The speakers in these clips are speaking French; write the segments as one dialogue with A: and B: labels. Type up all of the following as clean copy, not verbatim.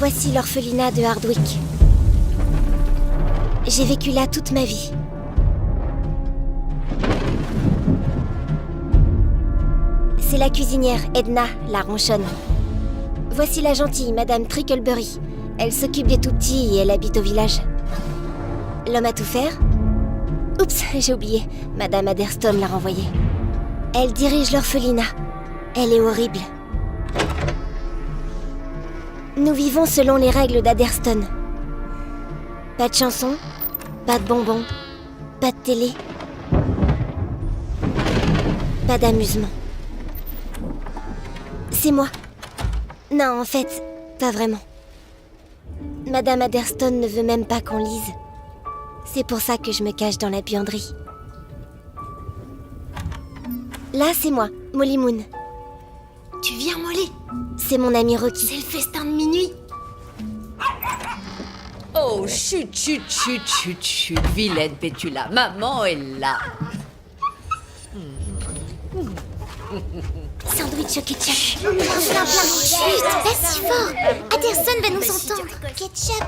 A: Voici l'orphelinat de Hardwick. J'ai vécu là toute ma vie. C'est la cuisinière, Edna, la ronchonne. Voici la gentille, Madame Trickleberry. Elle s'occupe des tout-petits et elle habite au village. L'homme à tout faire? Oups, j'ai oublié. Madame Adderstone l'a renvoyée. Elle dirige l'orphelinat. Elle est horrible. Nous vivons selon les règles d'Adderstone. Pas de chansons, pas de bonbons, pas de télé, pas d'amusement. C'est moi. Non, en fait, pas vraiment. Madame Adderstone ne veut même pas qu'on lise. C'est pour ça que je me cache dans la buanderie. Là, c'est moi, Molly Moon.
B: Tu viens, Molly?
A: C'est mon ami Rocky.
B: C'est le festin de minuit.
C: Oh, chut, chut, chut, chut, chut, vilaine Pétula, maman est là.
A: Sandwich au ketchup.
B: Plein. Chut, pas si fort. Adderstone va nous entendre. Ketchup.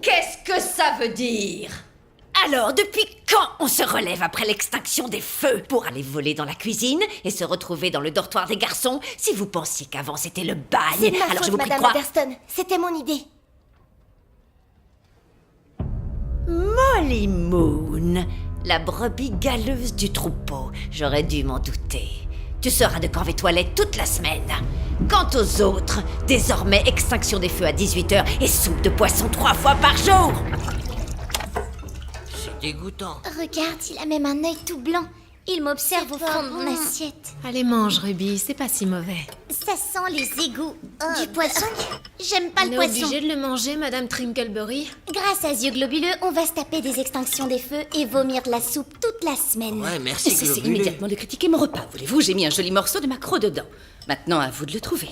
C: Qu'est-ce que ça veut dire? Alors, depuis quand on se relève après l'extinction des feux pour aller voler dans la cuisine et se retrouver dans le dortoir des garçons? Si vous pensiez qu'avant c'était le bagne,
A: C'est de ma
C: alors
A: faute,
C: je vous prie de
A: Madame
C: croire...
A: Adderstone. C'était mon idée.
C: Molly Moon, la brebis galeuse du troupeau. J'aurais dû m'en douter. Tu seras de corvée toilette toute la semaine. Quant aux autres, désormais extinction des feux à 18h et soupe de poisson 3 fois par jour.
D: C'est dégoûtant.
B: Regarde, il a même un œil tout blanc. Il m'observe au fond de mon assiette.
E: Allez, mange, Ruby, c'est pas si mauvais.
B: Ça sent les égouts. Du poisson? J'aime pas
E: On
B: le
E: est
B: poisson.
E: obligé de le manger, Madame Trinkleberry.
B: Grâce à yeux globuleux, on va se taper des extinctions des feux et vomir de la soupe toute la semaine.
D: Ouais, merci,
C: Cessez
D: Globuleux.
C: immédiatement de critiquer mon repas, voulez-vous? J'ai mis un joli morceau de maquereau dedans. Maintenant, à vous de le trouver.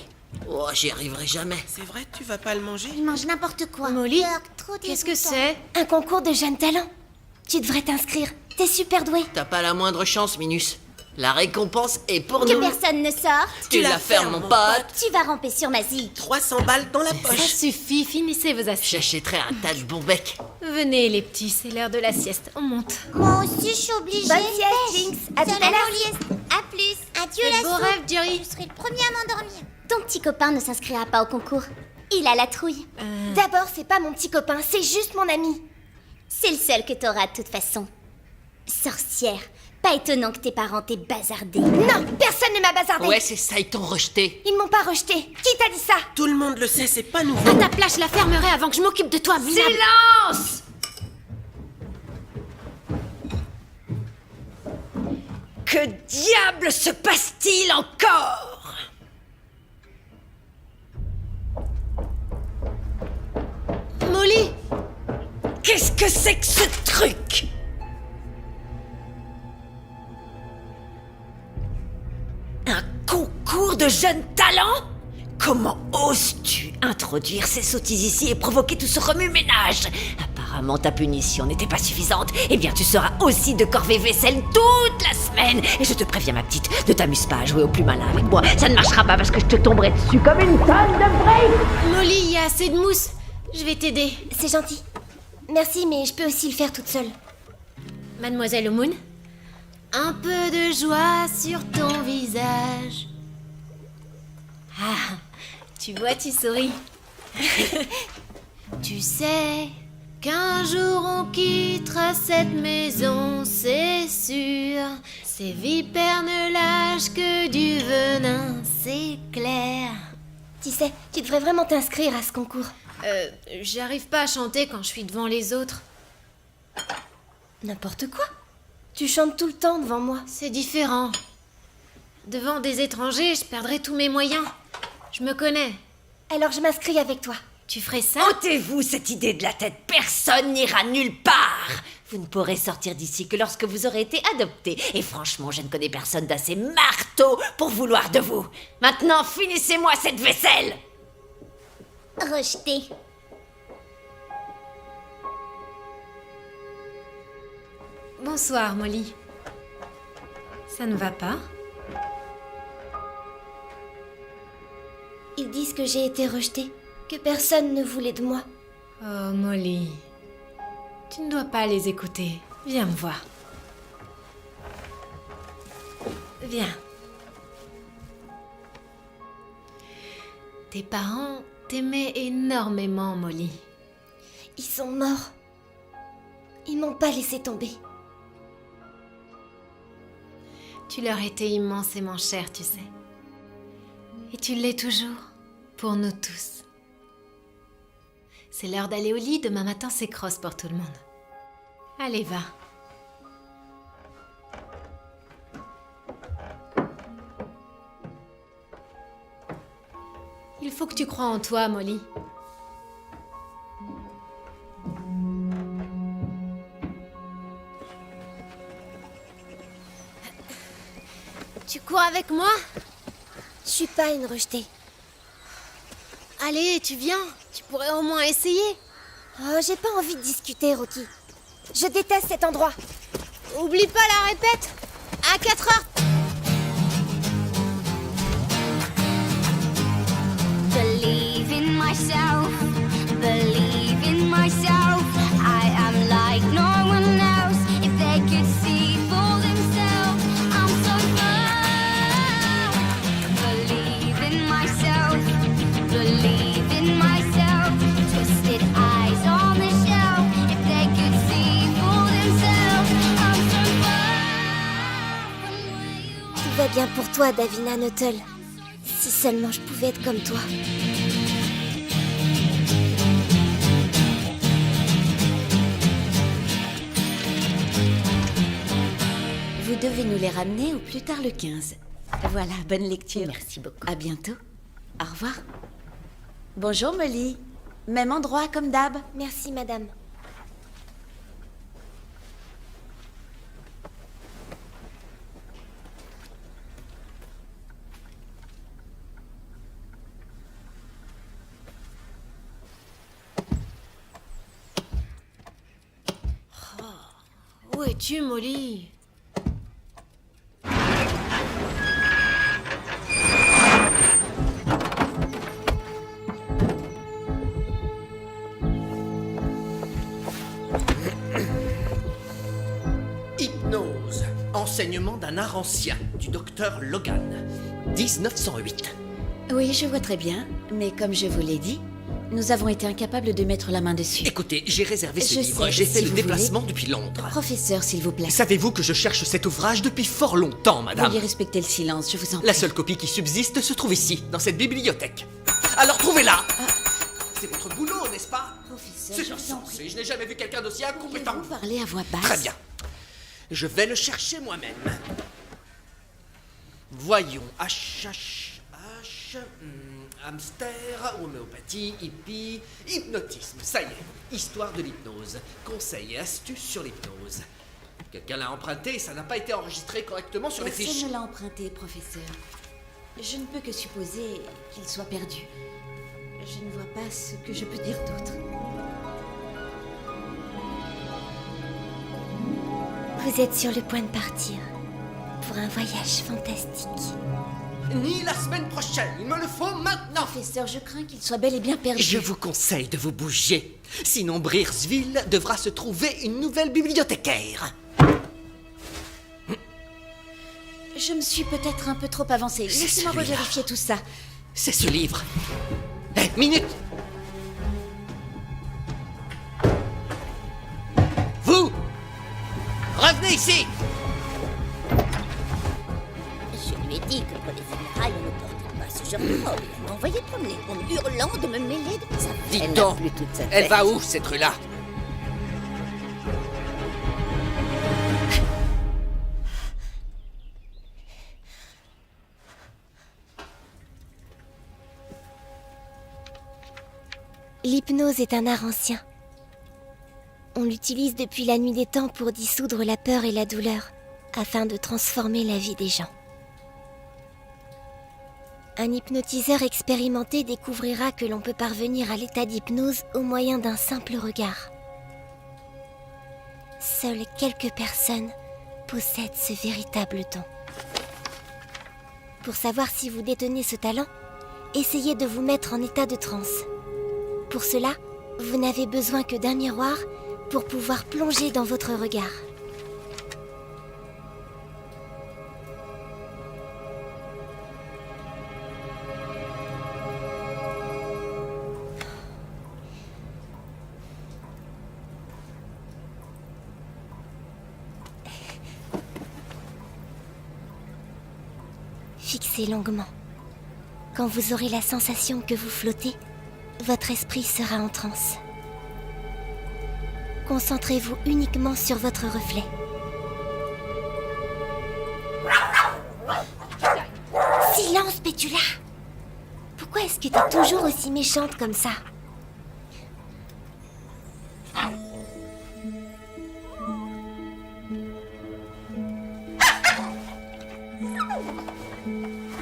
D: Oh, j'y arriverai jamais.
F: C'est vrai, tu vas pas le manger?
B: Il mange n'importe quoi.
E: Molly,
B: Yuck, trop
E: qu'est-ce que
B: dégoûtant.
E: c'est?
A: Un concours de jeunes talents. Tu devrais t'inscrire. T'es super doué.
D: T'as pas la moindre chance, Minus. La récompense est pour
B: Que
D: nous.
B: personne ne sorte.
D: Tu la fermes, mon pote.
B: Tu vas ramper sur ma zik.
F: 300 balles dans la
E: Ça
F: poche.
E: suffit, finissez vos assiettes.
D: J'achèterai un tas de bon bec.
E: Venez, les petits, c'est l'heure de la sieste. On monte.
B: Moi aussi, je suis obligée.
A: Bonne sieste, Jinx. À tout à l'heure.
B: À plus. Adieu,
E: Faites
B: la
E: beau
B: soupe.
E: rêve, Jerry.
B: Je serai le premier à m'endormir. Ton petit copain ne s'inscrira pas au concours. Il a la trouille.
A: D'abord, c'est pas mon petit copain, c'est juste mon ami.
B: C'est le seul que t'auras de toute façon. Sorcière. Pas étonnant que tes parents t'aient bazardé.
A: Non, personne ne m'a bazardé.
D: Ouais, c'est ça, ils t'ont rejeté.
A: Ils m'ont pas rejeté. Qui t'a dit ça?
F: Tout le monde le sait, c'est pas nouveau.
E: À ta place, je la fermerai avant que je m'occupe de toi, minable.
C: Silence! Que diable se passe-t-il encore?
E: Molly!
C: Qu'est-ce que c'est que ce truc? Un concours de jeunes talents? Comment oses-tu introduire ces sottises ici et provoquer tout ce remue-ménage? Apparemment, ta punition n'était pas suffisante. Eh bien, tu seras aussi de corvée vaisselle toute la semaine. Et je te préviens, ma petite, ne t'amuse pas à jouer au plus malin avec moi. Ça ne marchera pas parce que je te tomberai dessus comme une tonne de briques.
E: Molly, il y a assez de mousse. Je vais t'aider.
A: C'est gentil. Merci, mais je peux aussi le faire toute seule.
E: Mademoiselle Moon, un peu de joie sur ton visage. Ah, tu vois, tu souris. Tu sais qu'un jour on quittera cette maison, c'est sûr. Ces vipères ne lâchent que du venin, c'est clair.
A: Tu sais, tu devrais vraiment t'inscrire à ce concours.
E: J'arrive pas à chanter quand je suis devant les autres.
A: N'importe quoi. Tu chantes tout le temps devant moi.
E: C'est différent. Devant des étrangers, je perdrais tous mes moyens. Je me connais.
A: Alors je m'inscris avec toi.
E: Tu ferais ça?
C: Ôtez-vous cette idée de la tête. Personne n'ira nulle part. Vous ne pourrez sortir d'ici que lorsque vous aurez été adopté. Et franchement, je ne connais personne d'assez marteau pour vouloir de vous. Maintenant, finissez-moi cette vaisselle.
B: Rejeté.
E: Bonsoir, Molly. Ça ne va pas?
A: Ils disent que j'ai été rejetée, que personne ne voulait de moi.
E: Oh, Molly. Tu ne dois pas les écouter. Viens me voir. Viens. Tes parents t'aimaient énormément, Molly.
A: Ils sont morts. Ils m'ont pas laissé tomber.
E: Tu leur étais immensément cher, tu sais. Et tu l'es toujours, pour nous tous. C'est l'heure d'aller au lit, demain matin c'est cross pour tout le monde. Allez, va. Il faut que tu crois en toi, Molly. Tu cours avec moi?
A: Je suis pas une rejetée.
E: Allez, tu viens. Tu pourrais au moins essayer.
A: Oh, j'ai pas envie de discuter, Rocky. Je déteste cet endroit.
E: Oublie pas la répète. À 4 heures.
B: Believe in myself, believe in myself. I am like no one else. If they could see for themselves, I'm so proud. Believe in myself, believe in myself. Twisted eyes on the shelf. If they could see for themselves, I'm so proud.
A: Tout va bien pour toi, Davina Nuttall. Si seulement je pouvais être comme toi.
C: Vous devez nous les ramener au plus tard le 15. Voilà, bonne lecture.
G: Merci beaucoup.
C: À bientôt. Au revoir. Bonjour Molly. Même endroit comme d'hab.
A: Merci, madame.
E: Où es-tu, Molly?
F: Hypnose. Enseignement d'un art ancien, du docteur Logan. 1908.
C: Oui, je vois très bien. Mais comme je vous l'ai dit, nous avons été incapables de mettre la main dessus.
F: Écoutez, j'ai réservé ce
C: Je
F: livre.
C: sais,
F: J'ai fait
C: si
F: le
C: vous
F: déplacement
C: voulez.
F: depuis Londres.
C: Professeur, s'il vous plaît.
F: Savez-vous que je cherche cet ouvrage depuis fort longtemps, madame?
C: Veuillez respecter le silence, je vous en prie.
F: La seule copie qui subsiste se trouve ici, dans cette bibliothèque. Alors trouvez-la. C'est votre boulot, n'est-ce pas?
C: Professeur,
F: C'est
C: je vous en prie.
F: insensé, je n'ai jamais vu quelqu'un d'aussi incompétent.
C: Vous parlez à voix basse.
F: Très bien. Je vais le chercher moi-même. Voyons. Hamster, homéopathie, hippie, hypnotisme. Ça y est. Histoire de l'hypnose. Conseils et astuces sur l'hypnose. Quelqu'un l'a emprunté et ça n'a pas été enregistré correctement sur les fiches.
C: Personne ne l'a emprunté, professeur. Je ne peux que supposer qu'il soit perdu. Je ne vois pas ce que je peux dire d'autre.
A: Vous êtes sur le point de partir pour un voyage fantastique.
F: Ni la semaine prochaine, il me le faut maintenant.
C: Professeur, je crains qu'il soit bel et bien perdu.
F: Je vous conseille de vous bouger. Sinon, Breersville devra se trouver une nouvelle bibliothécaire.
C: Je me suis peut-être un peu trop avancée.
F: C'est
C: Laissez-moi
F: celui-là.
C: revérifier tout ça.
F: C'est ce livre. Hé, minute. Vous revenez ici.
G: Je lui ai dit que pour les funérailles, on ne portait pas ce genre de robe. Elle m'a envoyé promener en me hurlant de me mêler de sa
F: Dites
G: Elle
F: donc,
G: n'a plus toute sa
F: elle
G: tête.
F: va où, cette rue-là?
A: L'hypnose est un art ancien. On l'utilise depuis la nuit des temps pour dissoudre la peur et la douleur, afin de transformer la vie des gens. Un hypnotiseur expérimenté découvrira que l'on peut parvenir à l'état d'hypnose au moyen d'un simple regard. Seules quelques personnes possèdent ce véritable don. Pour savoir si vous détenez ce talent, essayez de vous mettre en état de transe. Pour cela, vous n'avez besoin que d'un miroir pour pouvoir plonger dans votre regard. Fixez longuement. Quand vous aurez la sensation que vous flottez, votre esprit sera en transe. Concentrez-vous uniquement sur votre reflet. Silence, Pétula! Pourquoi est-ce que t'es toujours aussi méchante comme ça?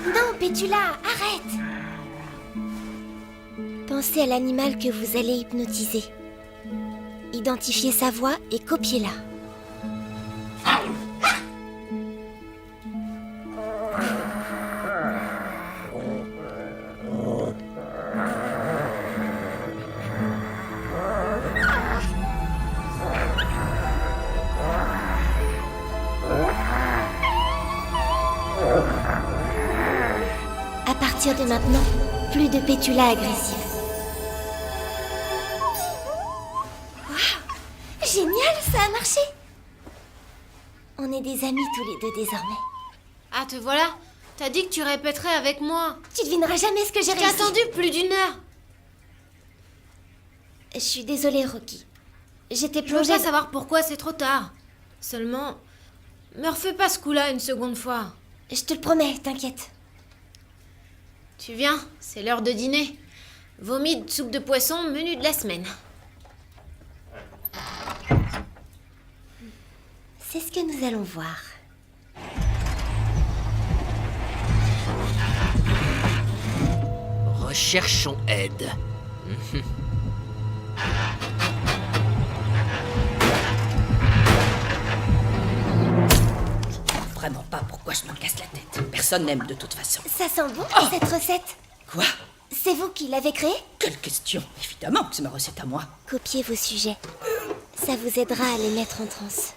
A: Non, Pétula, arrête! Pensez à l'animal que vous allez hypnotiser. Identifiez sa voix et copiez-la. À partir de maintenant, plus de Pétula agressive. Génial, ça a marché! On est des amis tous les deux désormais.
E: Ah, te voilà? T'as dit que tu répéterais avec moi.
A: Tu devineras jamais ce que j'ai
E: J'ai
A: réussi.
E: attendu plus d'une heure.
A: Je suis désolée, Rocky. J'étais
E: Je veux
A: plongée...
E: pas savoir pourquoi, c'est trop tard. Seulement, me refais pas ce coup-là une seconde fois.
A: Je te le promets, t'inquiète.
E: Tu viens, c'est l'heure de dîner. Vomi de soupe de poisson, menu de la semaine.
A: C'est ce que nous allons voir.
D: Recherchons aide.
G: Vraiment pas pourquoi je me casse la tête. Personne n'aime de toute façon.
A: Ça sent bon, cette recette?
G: Quoi?
A: C'est vous qui l'avez créée?
G: Quelle question? Évidemment que c'est ma recette à moi.
A: Copiez vos sujets. Ça vous aidera à les mettre en transe.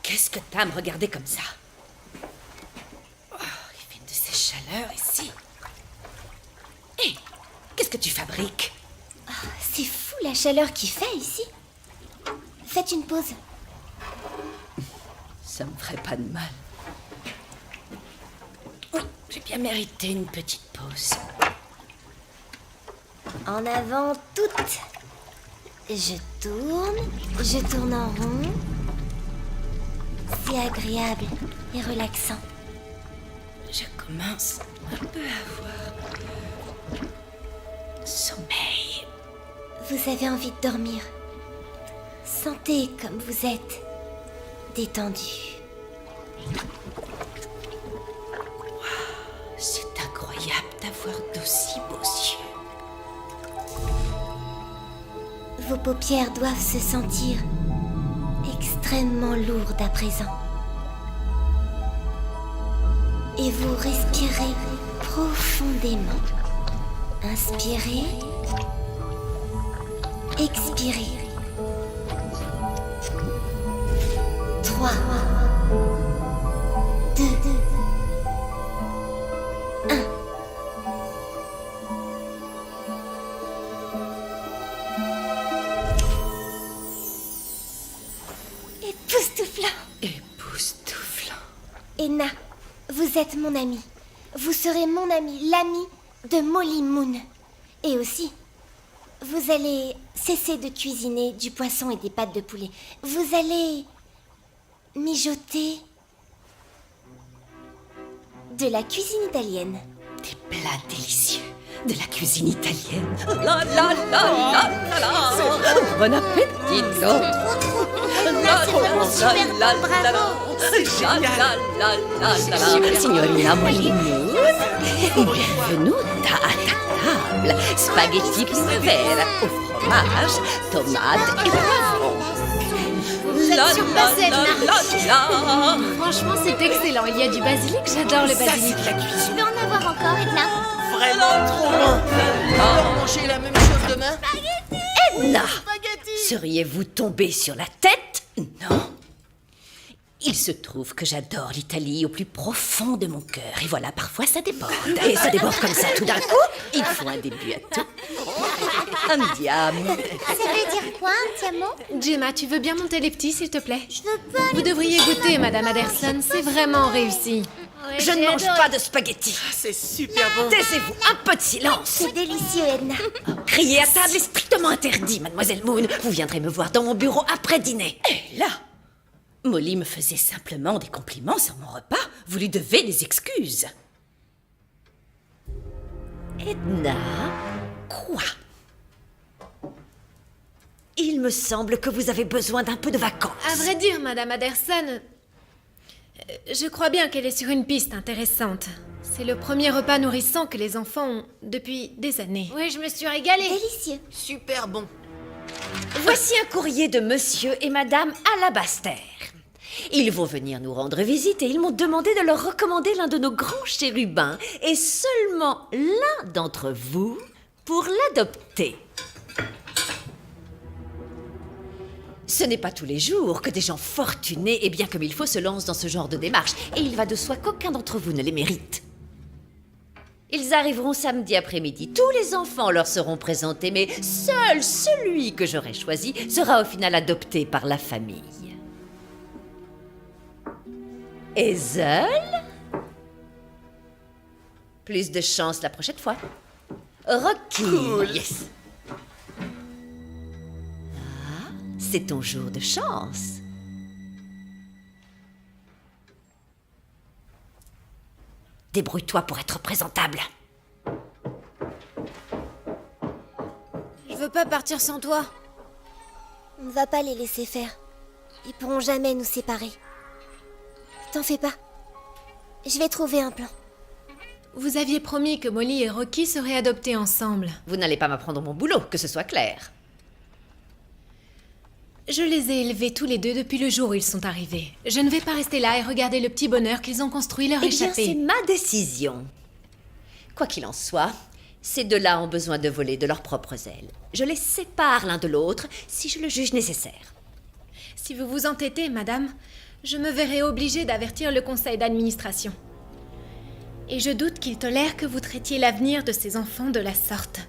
G: Qu'est-ce que t'as à me regarder comme ça? Oh, il fait de ces chaleurs ici. Hé, qu'est-ce que tu fabriques?
A: C'est fou la chaleur qu'il fait ici. Faites une pause.
G: Ça me ferait pas de mal. Oui, j'ai bien mérité une petite pause.
A: En avant toutes. Je tourne en rond. C'est agréable et relaxant.
G: Je commence un peu à avoir sommeil.
A: Vous avez envie de dormir. Sentez comme vous êtes détendu.
G: C'est incroyable d'avoir d'aussi beaux yeux.
A: Vos paupières doivent se sentir extrêmement lourdes à présent. Et vous respirez profondément. Inspirez. Expirez. 3, 2, 1. Époustouflant.
G: Époustouflant.
A: Edna, vous êtes mon amie. Vous serez mon amie, l'amie de Molly Moon. Et aussi, vous allez cesser de cuisiner du poisson et des pâtes de poulet. Vous allez mijoter de la cuisine italienne.
G: Des plats délicieux de la cuisine italienne. La la la la la la. Bon appétit. Signorina Molly Moon, bienvenue à ta table. Spaghetti primavera au fromage, tomates et poivrons.
E: Vous êtes surpassée, Edna.
G: la.
E: Franchement, c'est excellent. Il y a du basilic, j'adore le basilic.
B: Je peux en avoir encore, Edna?
D: Vraiment trop bon. On va manger la même chose demain?
G: Edna, seriez-vous tombée sur la tête? Non. Il se trouve que j'adore l'Italie au plus profond de mon cœur. Et voilà, parfois ça déborde. Et ça déborde comme ça tout d'un coup. Il faut un début à tout. Andiamo.
B: Ça veut dire quoi, Andiamo?
E: Gemma, tu veux bien monter les petits, s'il te plaît?
B: Je veux pas.
E: Vous devriez goûter, Madame Anderson. C'est vraiment réussi.
G: Je ne mange pas de spaghettis.
D: C'est super bon.
G: Taisez-vous, un peu de silence.
A: C'est délicieux, Edna.
G: Crier à table est strictement interdit, Mademoiselle Moon. Vous viendrez me voir dans mon bureau après dîner. Et là, Molly me faisait simplement des compliments sur mon repas. Vous lui devez des excuses. Edna, quoi? Il me semble que vous avez besoin d'un peu de vacances.
E: À vrai dire, Madame Anderson, je crois bien qu'elle est sur une piste intéressante. C'est le premier repas nourrissant que les enfants ont depuis des années. Oui, je me suis régalée.
A: Délicieux.
D: Super bon.
G: Voici un courrier de Monsieur et Madame Alabaster. Ils vont venir nous rendre visite et ils m'ont demandé de leur recommander l'un de nos grands chérubins et seulement l'un d'entre vous pour l'adopter. Ce n'est pas tous les jours que des gens fortunés et bien comme il faut se lancent dans ce genre de démarche et il va de soi qu'aucun d'entre vous ne les mérite. Ils arriveront samedi après-midi. Tous les enfants leur seront présentés, mais seul celui que j'aurai choisi sera au final adopté par la famille. Hazel? Plus de chance la prochaine fois. Rocky. Yes. Ah, c'est ton jour de chance. Débrouille-toi pour être présentable.
E: Je veux pas partir sans toi.
A: On ne va pas les laisser faire. Ils pourront jamais nous séparer. T'en fais pas. Je vais trouver un plan.
E: Vous aviez promis que Molly et Rocky seraient adoptés ensemble.
G: Vous n'allez pas m'apprendre mon boulot, que ce soit clair.
E: Je les ai élevés tous les deux depuis le jour où ils sont arrivés. Je ne vais pas rester là et regarder le petit bonheur qu'ils ont construit leur
G: Eh bien,
E: échappée.
G: c'est ma décision. Quoi qu'il en soit, ces deux-là ont besoin de voler de leurs propres ailes. Je les sépare l'un de l'autre si je le juge nécessaire.
E: Si vous vous entêtez, madame, je me verrai obligée d'avertir le conseil d'administration. Et je doute qu'il tolère que vous traitiez l'avenir de ces enfants de la sorte.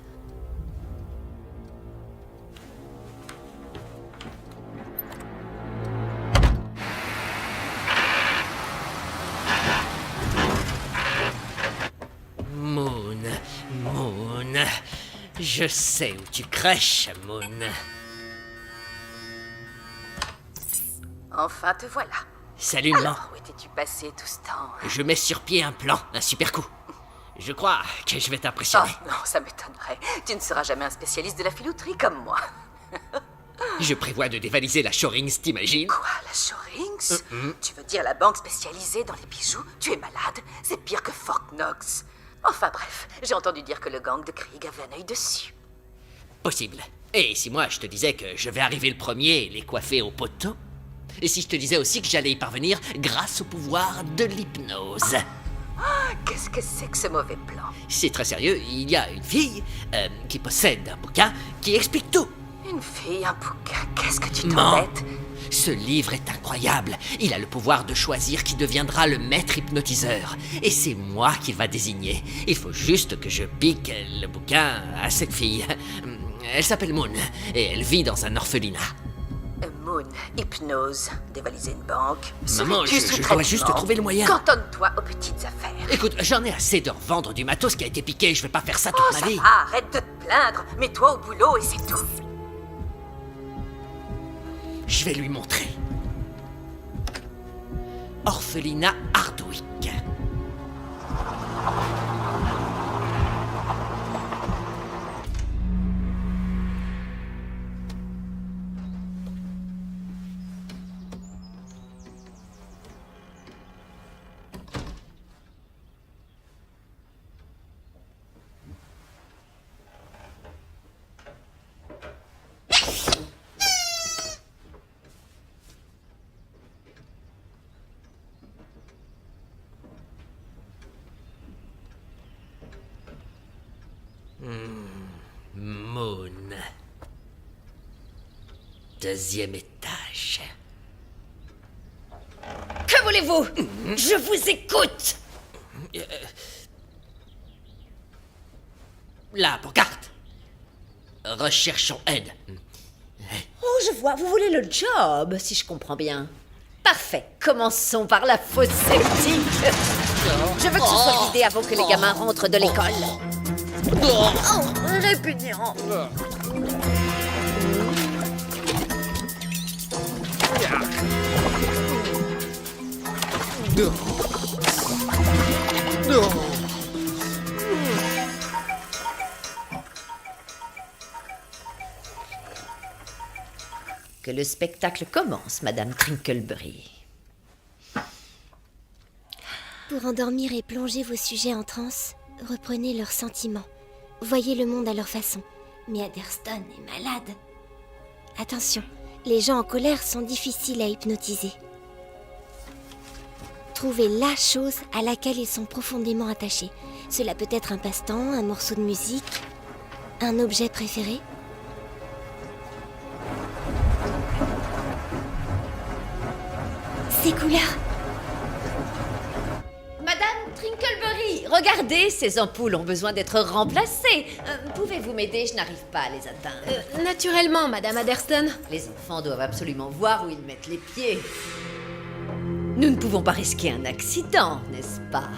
F: Moon, je sais où tu crèches, Moon.
H: Enfin, te voilà.
F: Salut, maman.
H: Où étais-tu passé tout ce temps?
F: Je mets sur pied un plan, un super coup. Je crois que je vais
H: Oh
F: t'impressionner.
H: non, ça m'étonnerait. Tu ne seras jamais un spécialiste de la filouterie comme moi.
F: Je prévois de dévaliser la Shorings, t'imagines?
H: Quoi, la Shorings? Tu veux dire la banque spécialisée dans les bijoux? Tu es malade? C'est pire que Fort Knox. Enfin bref, j'ai entendu dire que le gang de Krieg avait un œil dessus.
F: Possible. Et si moi je te disais que je vais arriver le premier et les coiffer au poteau? Et si je te disais aussi que j'allais y parvenir grâce au pouvoir de l'hypnose?
H: Qu'est-ce que c'est que ce mauvais plan?
F: C'est très sérieux, il y a une fille qui possède un bouquin qui explique tout.
H: Une fille, un bouquin, qu'est-ce que tu
F: Maman,
H: t'embêtes?
F: ce livre est incroyable. Il a le pouvoir de choisir qui deviendra le maître hypnotiseur. Et c'est moi qu'il va désigner. Il faut juste que je pique le bouquin à cette fille. Elle s'appelle Moon et elle vit dans un orphelinat.
H: Moon, hypnose, dévaliser une banque.
F: Maman,
H: Serais-tu
F: je
H: sous
F: dois
H: traitement?
F: juste trouver le moyen.
H: Cantonne-toi aux petites affaires.
F: Écoute, j'en ai assez de revendre du matos qui a été piqué. Je vais pas faire ça toute
H: Oh,
F: ma
H: ça
F: vie.
H: va, arrête de te plaindre. Mets-toi au boulot et c'est tout.
F: Je vais lui montrer. Orphelinat Hardwick.
C: 2e étage.
G: Que voulez-vous? Je vous écoute.
C: La pancarte. Recherchons aide.
G: Oh, je vois, vous voulez le job, si je comprends bien. Parfait, commençons par la fosse septique. Je veux que ce soit vidé avant que les gamins rentrent de l'école. Oh, répugnant. Que le spectacle commence, Madame Trinkleberry.
A: Pour endormir et plonger vos sujets en transe, reprenez leurs sentiments. Voyez le monde à leur façon. Mais Adderston est malade. Attention, les gens en colère sont difficiles à hypnotiser. Trouvez la chose à laquelle ils sont profondément attachés. Cela peut être un passe-temps, un morceau de musique, un objet préféré. Ces couleurs.
G: Madame Trinkleberry, regardez, ces ampoules ont besoin d'être remplacées. Pouvez-vous m'aider? Je n'arrive pas à les atteindre.
E: Naturellement, Madame Adderston.
G: Les enfants doivent absolument voir où ils mettent les pieds. Nous ne pouvons pas risquer un accident, n'est-ce pas?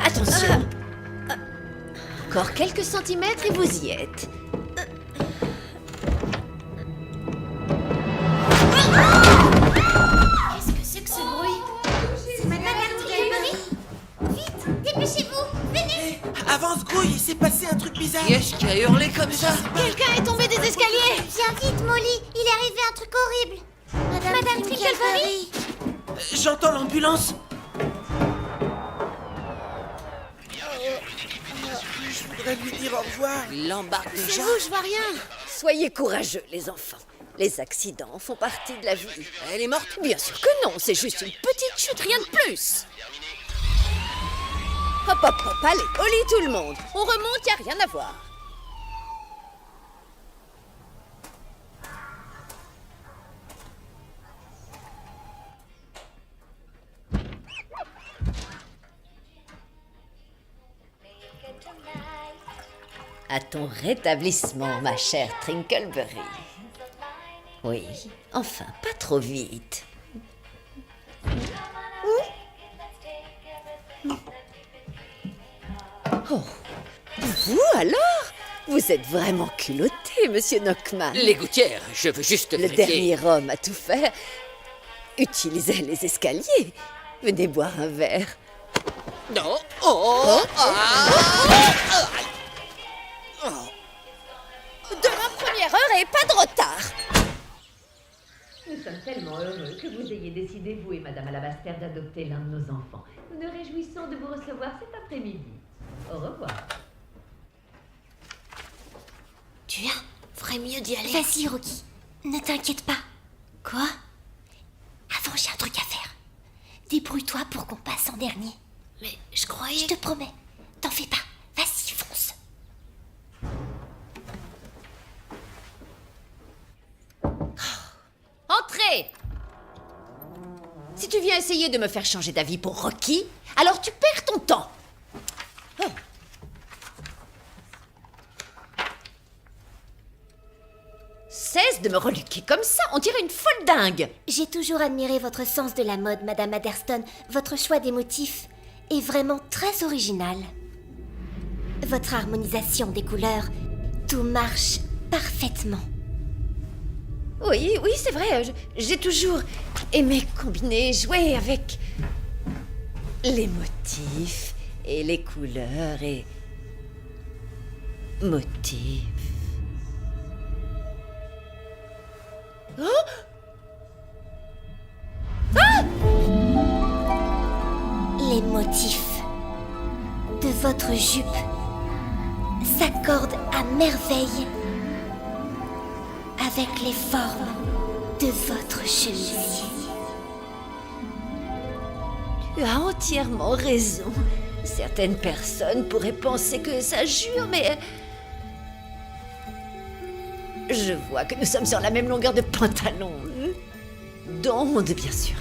G: Attention. Encore quelques centimètres et vous y êtes.
E: Qu'est-ce que c'est que ce bruit?
B: C'est Madame Trickleberry. Vite, dépêchez-vous, venez.
I: Avance, grouille, il s'est passé un truc bizarre.
F: Qui est-ce qui a hurlé comme ça?
E: Quelqu'un est tombé des escaliers.
B: Viens vite, Molly, il est arrivé un truc horrible. Madame Trickleberry.
I: J'entends l'ambulance. Je voudrais lui dire au revoir.
D: Il l'embarque déjà.
E: Je vois rien.
G: Soyez courageux, les enfants. Les accidents font partie de la vie.
D: Elle est morte?
G: Bien sûr que non, c'est juste une petite chute, rien de plus. Hop, hop, hop, allez, au lit tout le monde. On remonte, y a rien à voir. À ton rétablissement, ma chère Trinkleberry. Oui, enfin, pas trop vite. Oh, vous alors? Vous êtes vraiment culotté, monsieur Knockman.
D: Les gouttières, je veux juste
G: Le
D: vérifier.
G: dernier homme à tout faire utilisait les escaliers. Venez boire un verre.
D: Non. Oh.
G: De ma première heure et pas de retard. Nous sommes tellement heureux que vous ayez décidé, vous et Madame Alabaster, d'adopter l'un de nos enfants. Nous nous réjouissons de vous recevoir cet après-midi. Au revoir.
A: Tu viens? Ferait mieux d'y aller. Vas-y, Rocky. Ne t'inquiète pas. Quoi? Avant, j'ai un truc à faire. Débrouille-toi pour qu'on passe en dernier. Mais je croyais... Je te promets. T'en fais pas. Vas-y, fonce.
G: Entrez! Si tu viens essayer de me faire changer d'avis pour Rocky, alors tu perds ton temps. Oh. Cesse de me reluquer comme ça, on dirait une folle dingue.
A: J'ai toujours admiré votre sens de la mode, Madame Adderston. Votre choix des motifs est vraiment très original. Votre harmonisation des couleurs, tout marche parfaitement.
G: Oui, oui, c'est vrai, j'ai toujours aimé combiner, jouer avec les motifs et les couleurs et motifs.
A: Les motifs de votre jupe s'accordent à merveille avec les formes de votre chemisier.
G: Tu as entièrement raison. Certaines personnes pourraient penser que ça jure, mais... Je vois que nous sommes sur la même longueur de pantalon. D'onde, bien sûr.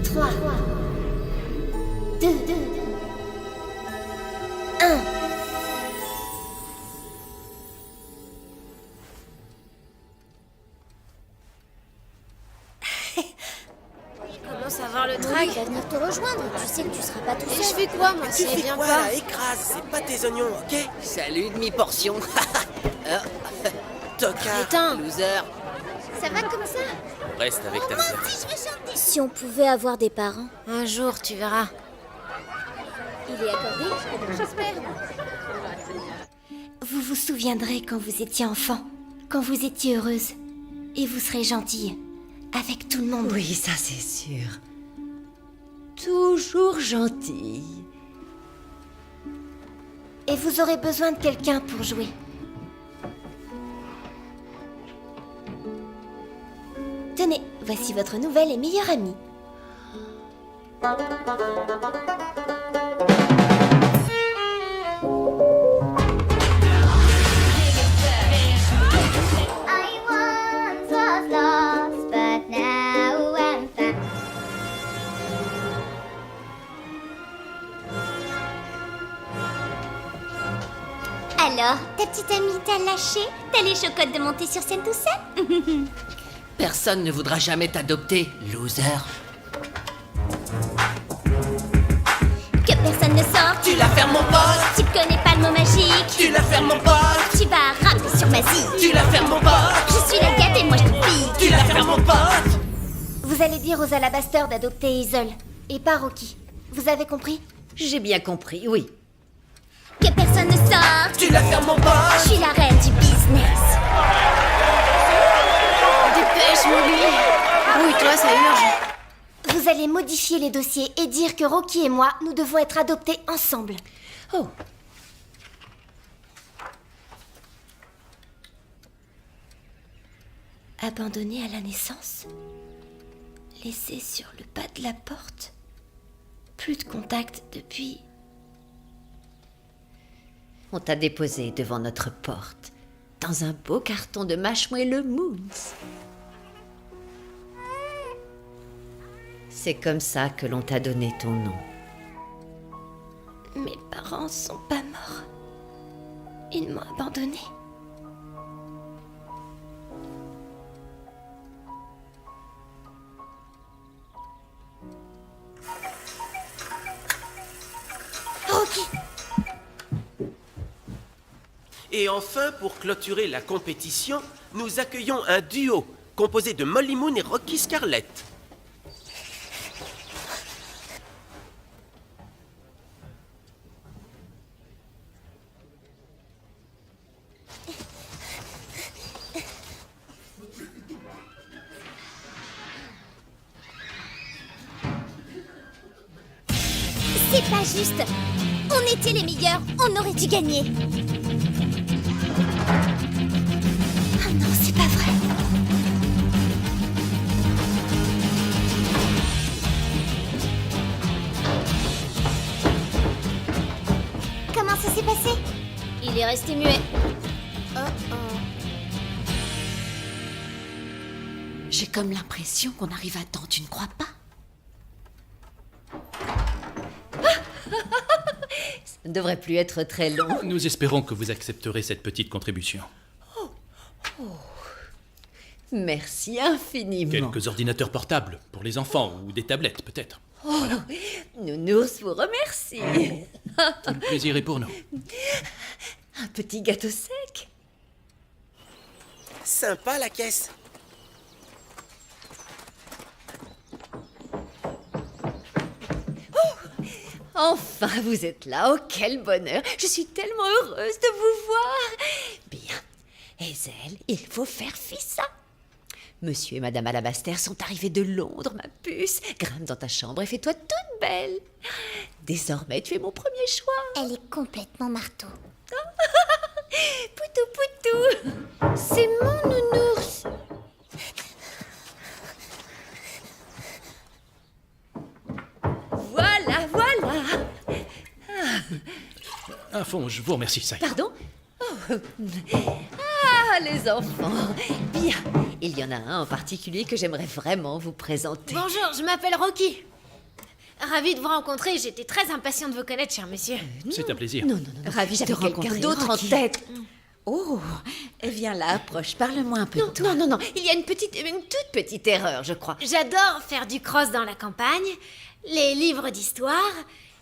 A: Trois, deux, un.
E: Commence à voir le trac.
A: Il va venir te rejoindre. Tu sais que tu seras pas tout
E: Et je
A: seul.
E: fais quoi, moi,
I: Tu
E: si elle
I: fais
E: vient
I: quoi
E: pas?
I: là? Écrase, c'est pas tes oignons, ok?
D: Salut, demi-portion.
I: Tocard.
E: Putain,
D: Loser.
A: Ça va comme ça?
I: Reste avec ta sœur.
A: Si on pouvait avoir des parents.
E: un jour, tu verras.
A: Il est accordé? J'espère. Vous vous souviendrez quand vous étiez enfant, quand vous étiez heureuse. Et vous serez gentille. Avec tout le monde.
G: Oui, ça c'est sûr. Toujours gentille.
A: Et vous aurez besoin de quelqu'un pour jouer. Tenez, voici votre nouvelle et meilleure amie.
B: I once was lost, but now I'm found. Alors, ta petite amie t'a lâché? T'as les chocottes de monter sur scène tout seul?
D: Personne ne voudra jamais t'adopter, loser.
B: Que personne ne sorte.
I: Tu la fermes, mon pote!
B: Tu connais pas le mot magique.
I: Tu la fermes, mon pote!
B: Tu vas rapper sur ma zie.
I: Tu la fermes, mon pote!
B: Je suis la gâte et moi je te pique.
I: Tu la fermes, mon pote!
A: Vous allez dire aux Alabasters d'adopter Hazel. Et pas Rocky. Vous avez compris?
G: J'ai bien compris, oui.
B: Que personne ne sorte.
I: Tu la fermes, mon
B: Je
I: pote!
B: suis la reine du business.
E: Dépêche, Molly. Oui, toi, ça urge.
A: Vous allez modifier les dossiers et dire que Rocky et moi, nous devons être adoptés ensemble.
G: Oh,
A: Abandonné à la naissance? Laissé sur le pas de la porte? Plus de contact depuis...
G: on t'a déposé devant notre porte, dans un beau carton de Marshmallow Moons. C'est comme ça que l'on t'a donné ton nom.
A: Mes parents sont pas morts. Ils m'ont abandonnée. Rocky!
I: Et enfin, pour clôturer la compétition, nous accueillons un duo composé de Molly Moon et Rocky Scarlett.
B: C'est pas juste. On était les meilleurs. On aurait dû gagner.
A: Ah non, c'est pas vrai.
B: Comment ça s'est passé?
E: Il est resté muet.
C: J'ai comme l'impression qu'on arrive à temps, tu ne crois pas?
G: Ça ne devrait plus être très long.
J: Nous espérons que vous accepterez cette petite contribution.
G: Merci infiniment.
J: Quelques ordinateurs portables pour les enfants ou des tablettes peut-être.
G: Nounours vous remercie.
J: Tout le plaisir est pour nous.
G: Un petit gâteau sec.
I: Sympa la caisse.
G: Enfin, vous êtes là. Oh, quel bonheur. Je suis tellement heureuse de vous voir. Bien. Hazel, il faut faire fi ça. Monsieur et Madame Alabaster sont arrivés de Londres, ma puce. Grimpe dans ta chambre et fais-toi toute belle. Désormais, tu es mon premier choix.
B: Elle est complètement marteau.
G: Poutou,
E: Poutou. C'est mon nounours.
G: Voilà, voilà.
J: À fond, je vous remercie, ça y est.
G: Pardon? Oh. Ah, les enfants. Bien. Il y en a un en particulier que j'aimerais vraiment vous présenter.
E: Bonjour, je m'appelle Rocky. Ravie de vous rencontrer, j'étais très impatient de vous connaître, cher monsieur.
J: C'est un plaisir.
G: Non, non, non. Ravi de quelqu'un
A: rencontrer,
G: d'autre en
A: Rocky.
G: tête. Oh, viens là, approche, parle-moi un peu de toi. Non, non, non, il y a une toute petite erreur, je crois.
E: J'adore faire du cross dans la campagne, les livres d'histoire,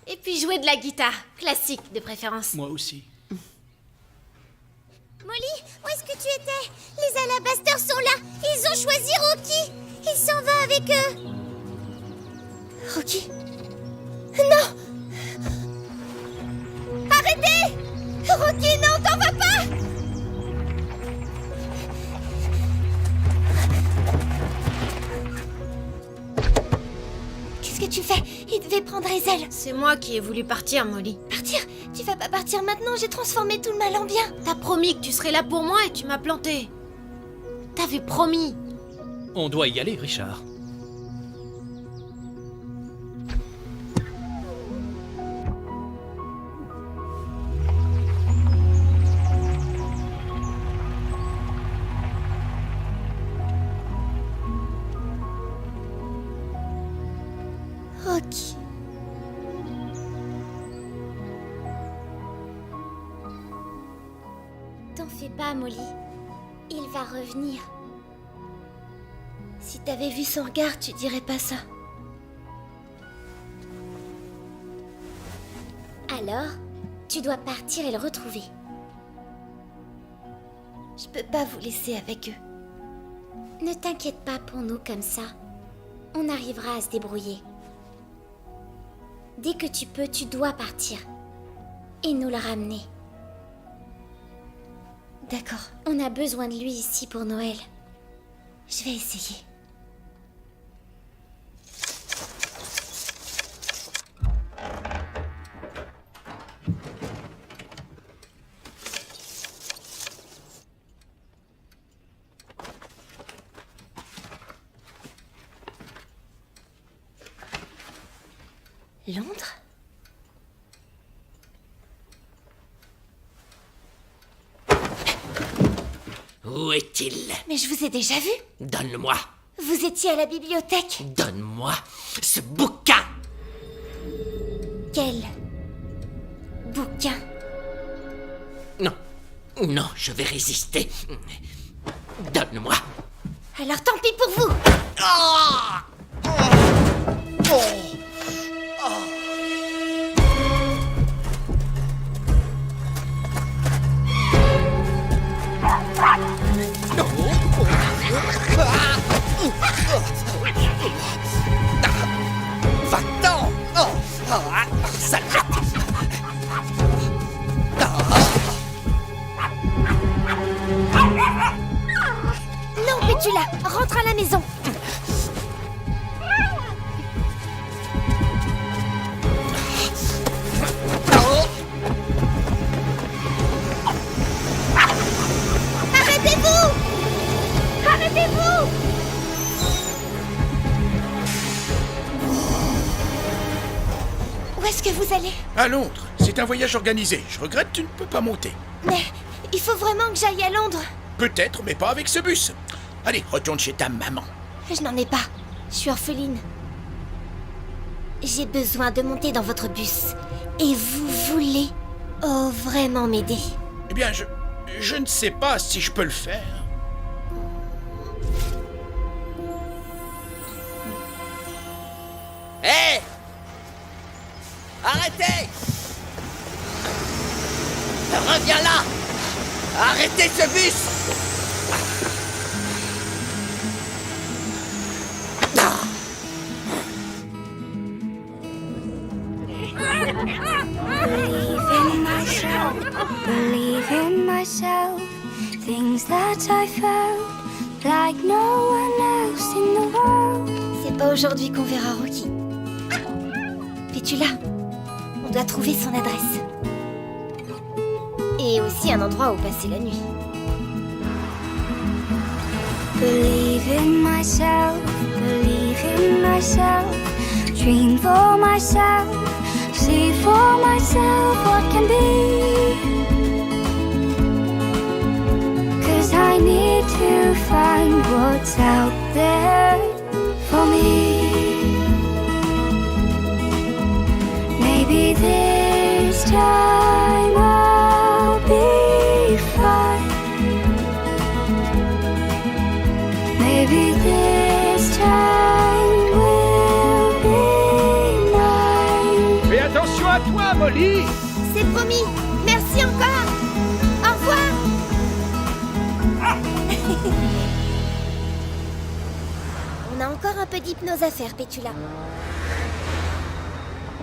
E: et puis jouer de la guitare, classique de préférence.
J: Moi aussi.
B: Molly, où est-ce que tu étais? Les alabasters sont là. Ils ont choisi Rocky. Il s'en va avec eux.
A: Rocky? Non!
B: Arrêtez! Rocky, non, t'en vas pas!
A: Qu'est-ce que tu fais? Il devait prendre les ailes.
E: C'est moi qui ai voulu partir, Molly.
A: Partir? Tu vas pas partir maintenant, j'ai transformé tout le mal en bien.
E: T'as promis que tu serais là pour moi et tu m'as planté. T'avais promis.
J: On doit y aller, Richard.
A: Rocky.
B: T'en fais pas, Molly. Il va revenir.
A: Si t'avais vu son regard, tu dirais pas ça.
B: Alors, tu dois partir et le retrouver.
A: Je peux pas vous laisser avec eux.
B: Ne t'inquiète pas pour nous comme ça. On arrivera à se débrouiller. Dès que tu peux, tu dois partir. Et nous le ramener.
A: D'accord.
B: On a besoin de lui ici pour Noël.
A: Je vais essayer. Londres?
D: Où est-il?
A: Mais je vous ai déjà vu.
D: Donne-le-moi.
A: Vous étiez à la bibliothèque.
D: Donne-moi ce bouquin.
A: Quel bouquin?
D: Non. Non, je vais résister. Donne-le-moi.
A: Alors tant pis pour vous.
D: Ah! Va-t'en! Salope!
A: Non, Pétula, rentre à la maison.
B: Arrêtez-vous! Arrêtez-vous!
A: Où est-ce que vous allez?
K: À Londres. C'est un voyage organisé. Je regrette, tu ne peux pas monter.
A: Mais il faut vraiment que j'aille à Londres.
K: Peut-être, mais pas avec ce bus. Allez, retourne chez ta maman.
A: Je n'en ai pas. Je suis orpheline. J'ai besoin de monter dans votre bus. Et vous voulez vraiment m'aider?
K: Eh bien, je ne sais pas si je peux le faire.
D: Hé! Arrêtez! Reviens là! Arrêtez ce bus!
B: Believe in myself, things that I felt like no one else in the world.
A: C'est pas aujourd'hui qu'on verra Rocky. Pétula, on doit trouver son adresse. Et aussi un endroit où passer la nuit.
B: Believe in myself, believe in myself. Dream for myself, see for myself what can be. 'Cause I need to find what's out there for me. Maybe this time I'll be fine. Maybe this time will be mine.
K: Fais attention à toi, Molly.
A: C'est promis. Merci encore. Au revoir. On a encore un peu d'hypnose à faire, Pétula.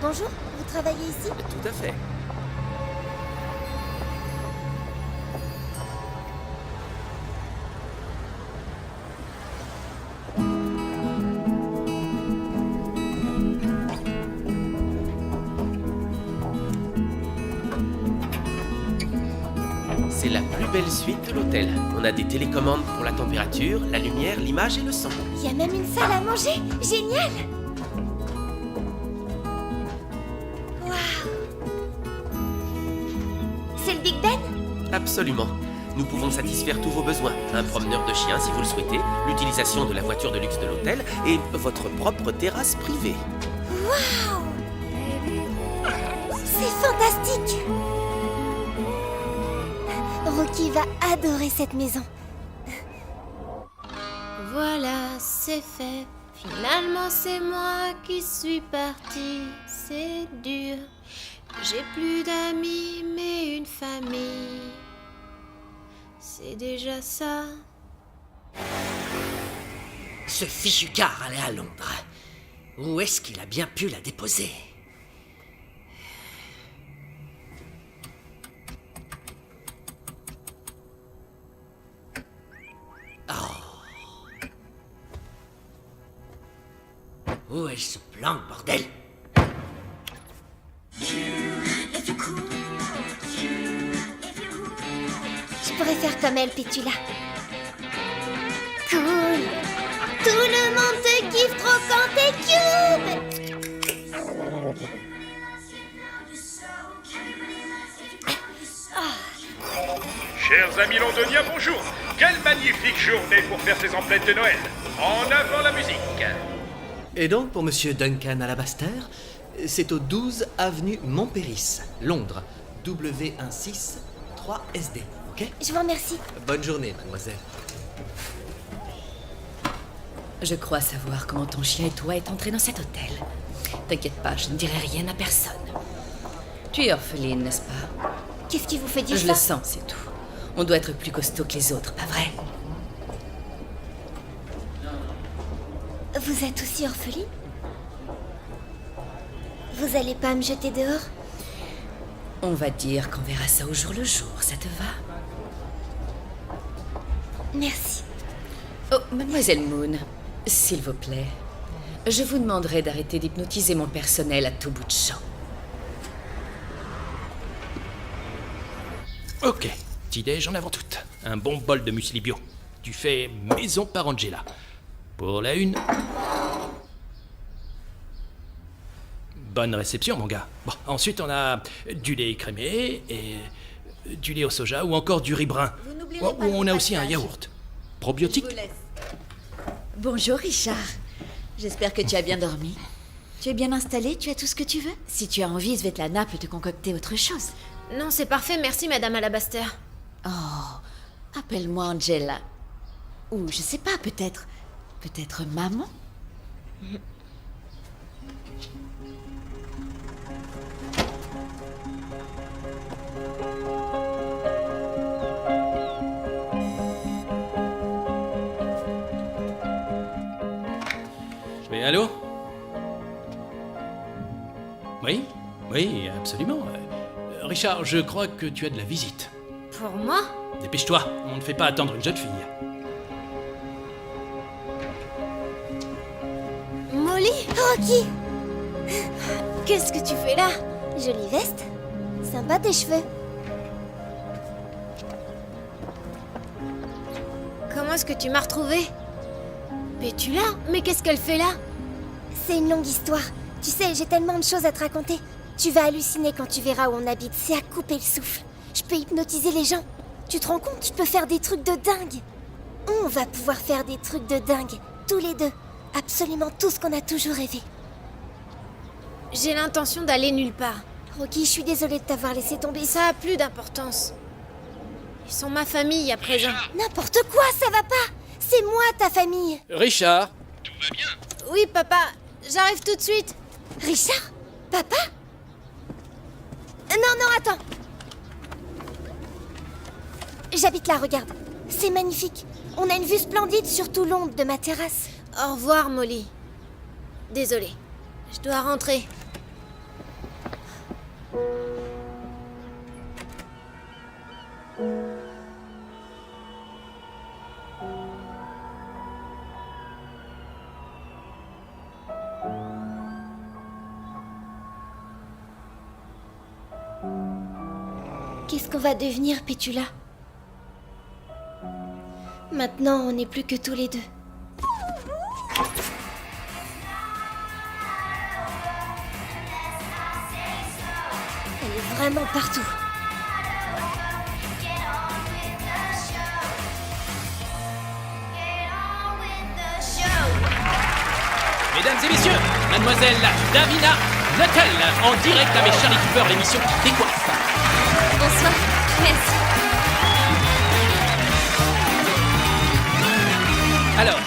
A: Bonjour, vous travaillez ici?
I: Tout à fait. C'est la plus belle suite de l'hôtel. On a des télécommandes pour la température, la lumière, l'image et le son.
A: Il y a même une salle à manger. Génial. C'est le Big Ben?
I: Absolument. Nous pouvons satisfaire tous vos besoins. Un promeneur de chiens si vous le souhaitez, l'utilisation de la voiture de luxe de l'hôtel et votre propre terrasse privée.
A: Waouh! C'est fantastique! Rocky va adorer cette maison.
E: Voilà, c'est fait. Finalement, c'est moi qui suis partie. C'est dur. J'ai plus d'amis, mais une famille. C'est déjà ça.
D: Ce fichu car allait à Londres. Où est-ce qu'il a bien pu la déposer? Où est ce plan, bordel?
A: Je pourrais faire comme elle, Pétula. Cool. Tout le monde te kiffe trop quand t'es cube.
K: Chers amis londoniens, bonjour. Quelle magnifique journée pour faire ces emplettes de Noël. En avant la musique.
F: Et donc, pour Monsieur Duncan Alabaster, c'est au 12 avenue Montpéris, Londres, W16 3SD, ok?
A: Je vous remercie.
F: Bonne journée, mademoiselle.
G: Je crois savoir comment ton chien et toi êtes entrés dans cet hôtel. T'inquiète pas, je ne dirai rien à personne. Tu es orpheline, n'est-ce pas?
A: Qu'est-ce qui vous fait dire
G: Je
A: ça?
G: le sens, c'est tout. On doit être plus costaud que les autres, pas vrai?
A: Vous êtes aussi orpheline? Vous allez pas me jeter dehors?
G: On va dire qu'on verra ça au jour le jour, ça te va?
A: Merci.
G: Oh, mademoiselle Moon, s'il vous plaît, je vous demanderai d'arrêter d'hypnotiser mon personnel à tout bout de champ.
J: Ok, petit-déj en avant toute. Un bon bol de muesli bio. Tu fais maison par Angela. Pour la une... Bonne réception, mon gars. Bon, ensuite, on a du lait écrémé et du lait au soja ou encore du riz brun. Ou on a aussi un yaourt. Probiotique.
L: Bonjour, Richard. J'espère que tu as bien dormi. Tu es bien installé? Tu as tout ce que tu veux? Si tu as envie, Svetlana peut te concocter autre chose.
E: Non, c'est parfait, merci, Madame Alabaster.
L: Oh, appelle-moi Angela. Ou, je sais pas, peut-être maman?
J: Mais allô? Oui, oui, absolument. Richard, je crois que tu as de la visite.
E: Pour moi?
J: Dépêche-toi, on ne fait pas attendre une jeune fille.
E: Molly?
A: Rocky!
E: Qu'est-ce que tu fais là?
A: Jolie veste. Sympa tes cheveux.
E: Comment est-ce que tu m'as retrouvée? Pétula? Mais qu'est-ce qu'elle fait là?
A: C'est une longue histoire. Tu sais, j'ai tellement de choses à te raconter. Tu vas halluciner quand tu verras où on habite. C'est à couper le souffle. Je peux hypnotiser les gens. Tu te rends compte? Je peux faire des trucs de dingue. On va pouvoir faire des trucs de dingue. Tous les deux. Absolument tout ce qu'on a toujours rêvé.
E: J'ai l'intention d'aller nulle part.
A: Rocky, je suis désolée de t'avoir laissé tomber.
E: Ça a plus d'importance. Ils sont ma famille à présent.
A: N'importe quoi, ça va pas. C'est moi, ta famille.
J: Richard.
E: Oui, papa. J'arrive tout de suite.
A: Richard? Papa? Non, attends. J'habite là, regarde. C'est magnifique. On a une vue splendide sur tout l'ombre de ma terrasse.
E: Au revoir, Molly. Désolée. Je dois rentrer.
A: Qu'est-ce qu'on va devenir, Pétula? Maintenant, on n'est plus que tous les deux. Elle est vraiment partout.
J: Mesdames et messieurs, mademoiselle Davina Nuttall, en direct avec Charlie Cooper, l'émission qui décoiffe.
A: Bonsoir. Merci.
J: Alors,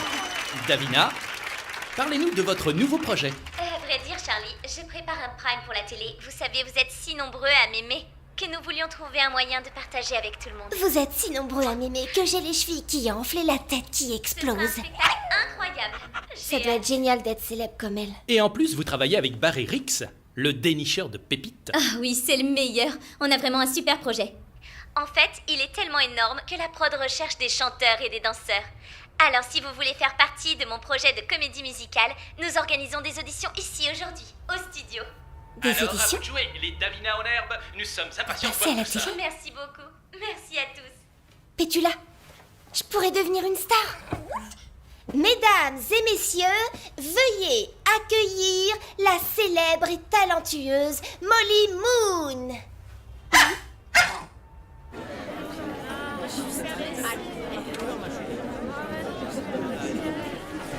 J: Davina, parlez-nous de votre nouveau projet.
M: À vrai dire, Charlie, je prépare un prime pour la télé. Vous savez, vous êtes si nombreux à m'aimer que nous voulions trouver un moyen de partager avec tout le monde.
A: Vous êtes si nombreux à m'aimer que j'ai les chevilles qui enflent et la tête qui explose.
M: C'est un spectacle incroyable.
A: Ça doit être génial d'être célèbre comme elle.
J: Et en plus, vous travaillez avec Barry Rix, le dénicheur de pépites.
M: Ah oui, c'est le meilleur. On a vraiment un super projet. En fait, il est tellement énorme que la prod recherche des chanteurs et des danseurs. Alors, si vous voulez faire partie de mon projet de comédie musicale, nous organisons des auditions ici aujourd'hui, au studio.
A: Des
J: Alors,
A: auditions?
J: à vous de jouer, les Davina en herbe, nous sommes impatients de
A: Merci à
J: voir
A: la
J: tout ça.
A: petite.
M: Merci beaucoup. Merci à tous.
A: Pétula, je pourrais devenir une star. Mesdames et messieurs, veuillez accueillir la célèbre et talentueuse Molly Moon.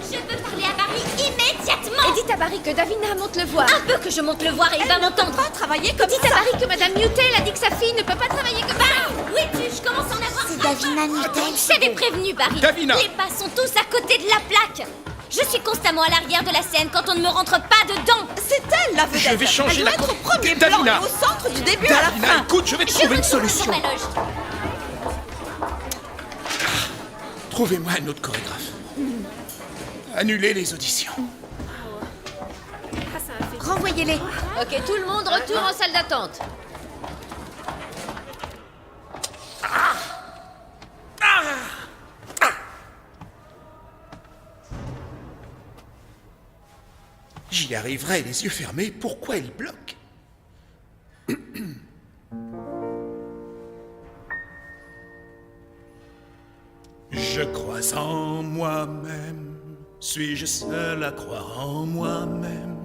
M: Je veux parler à Barry immédiatement.
L: Et dites à Barry que Davina monte le voir.
M: Un peu que je monte le voir et il va m'entendre.
L: Pas travailler comme
E: Dites à Barry que Madame Newtel a dit que sa fille ne peut pas travailler comme ça.
M: Où es-tu? Je commence à en avoir.
A: C'est Davina Newtel.
M: Je t'avais prévenu, Barry.
K: Davina.
M: Les pas sont tous à côté de la plaque. Je suis constamment à l'arrière de la scène quand on ne me rentre pas dedans.
L: C'est elle la vedette.
K: Je vais changer
L: elle
K: la
L: doit être au premier
K: Davina.
L: plan et au centre du début à la
K: Davina,
L: fin.
K: écoute, je vais trouver une solution.
M: Dans ma loge.
K: Trouvez-moi un autre chorégraphe. Annulez les auditions.
L: Renvoyez-les.
G: Ok, tout le monde retourne en salle d'attente.
K: J'y arriverai les yeux fermés. Pourquoi il bloque? Je crois en moi-même. Suis-je seul à croire en moi-même?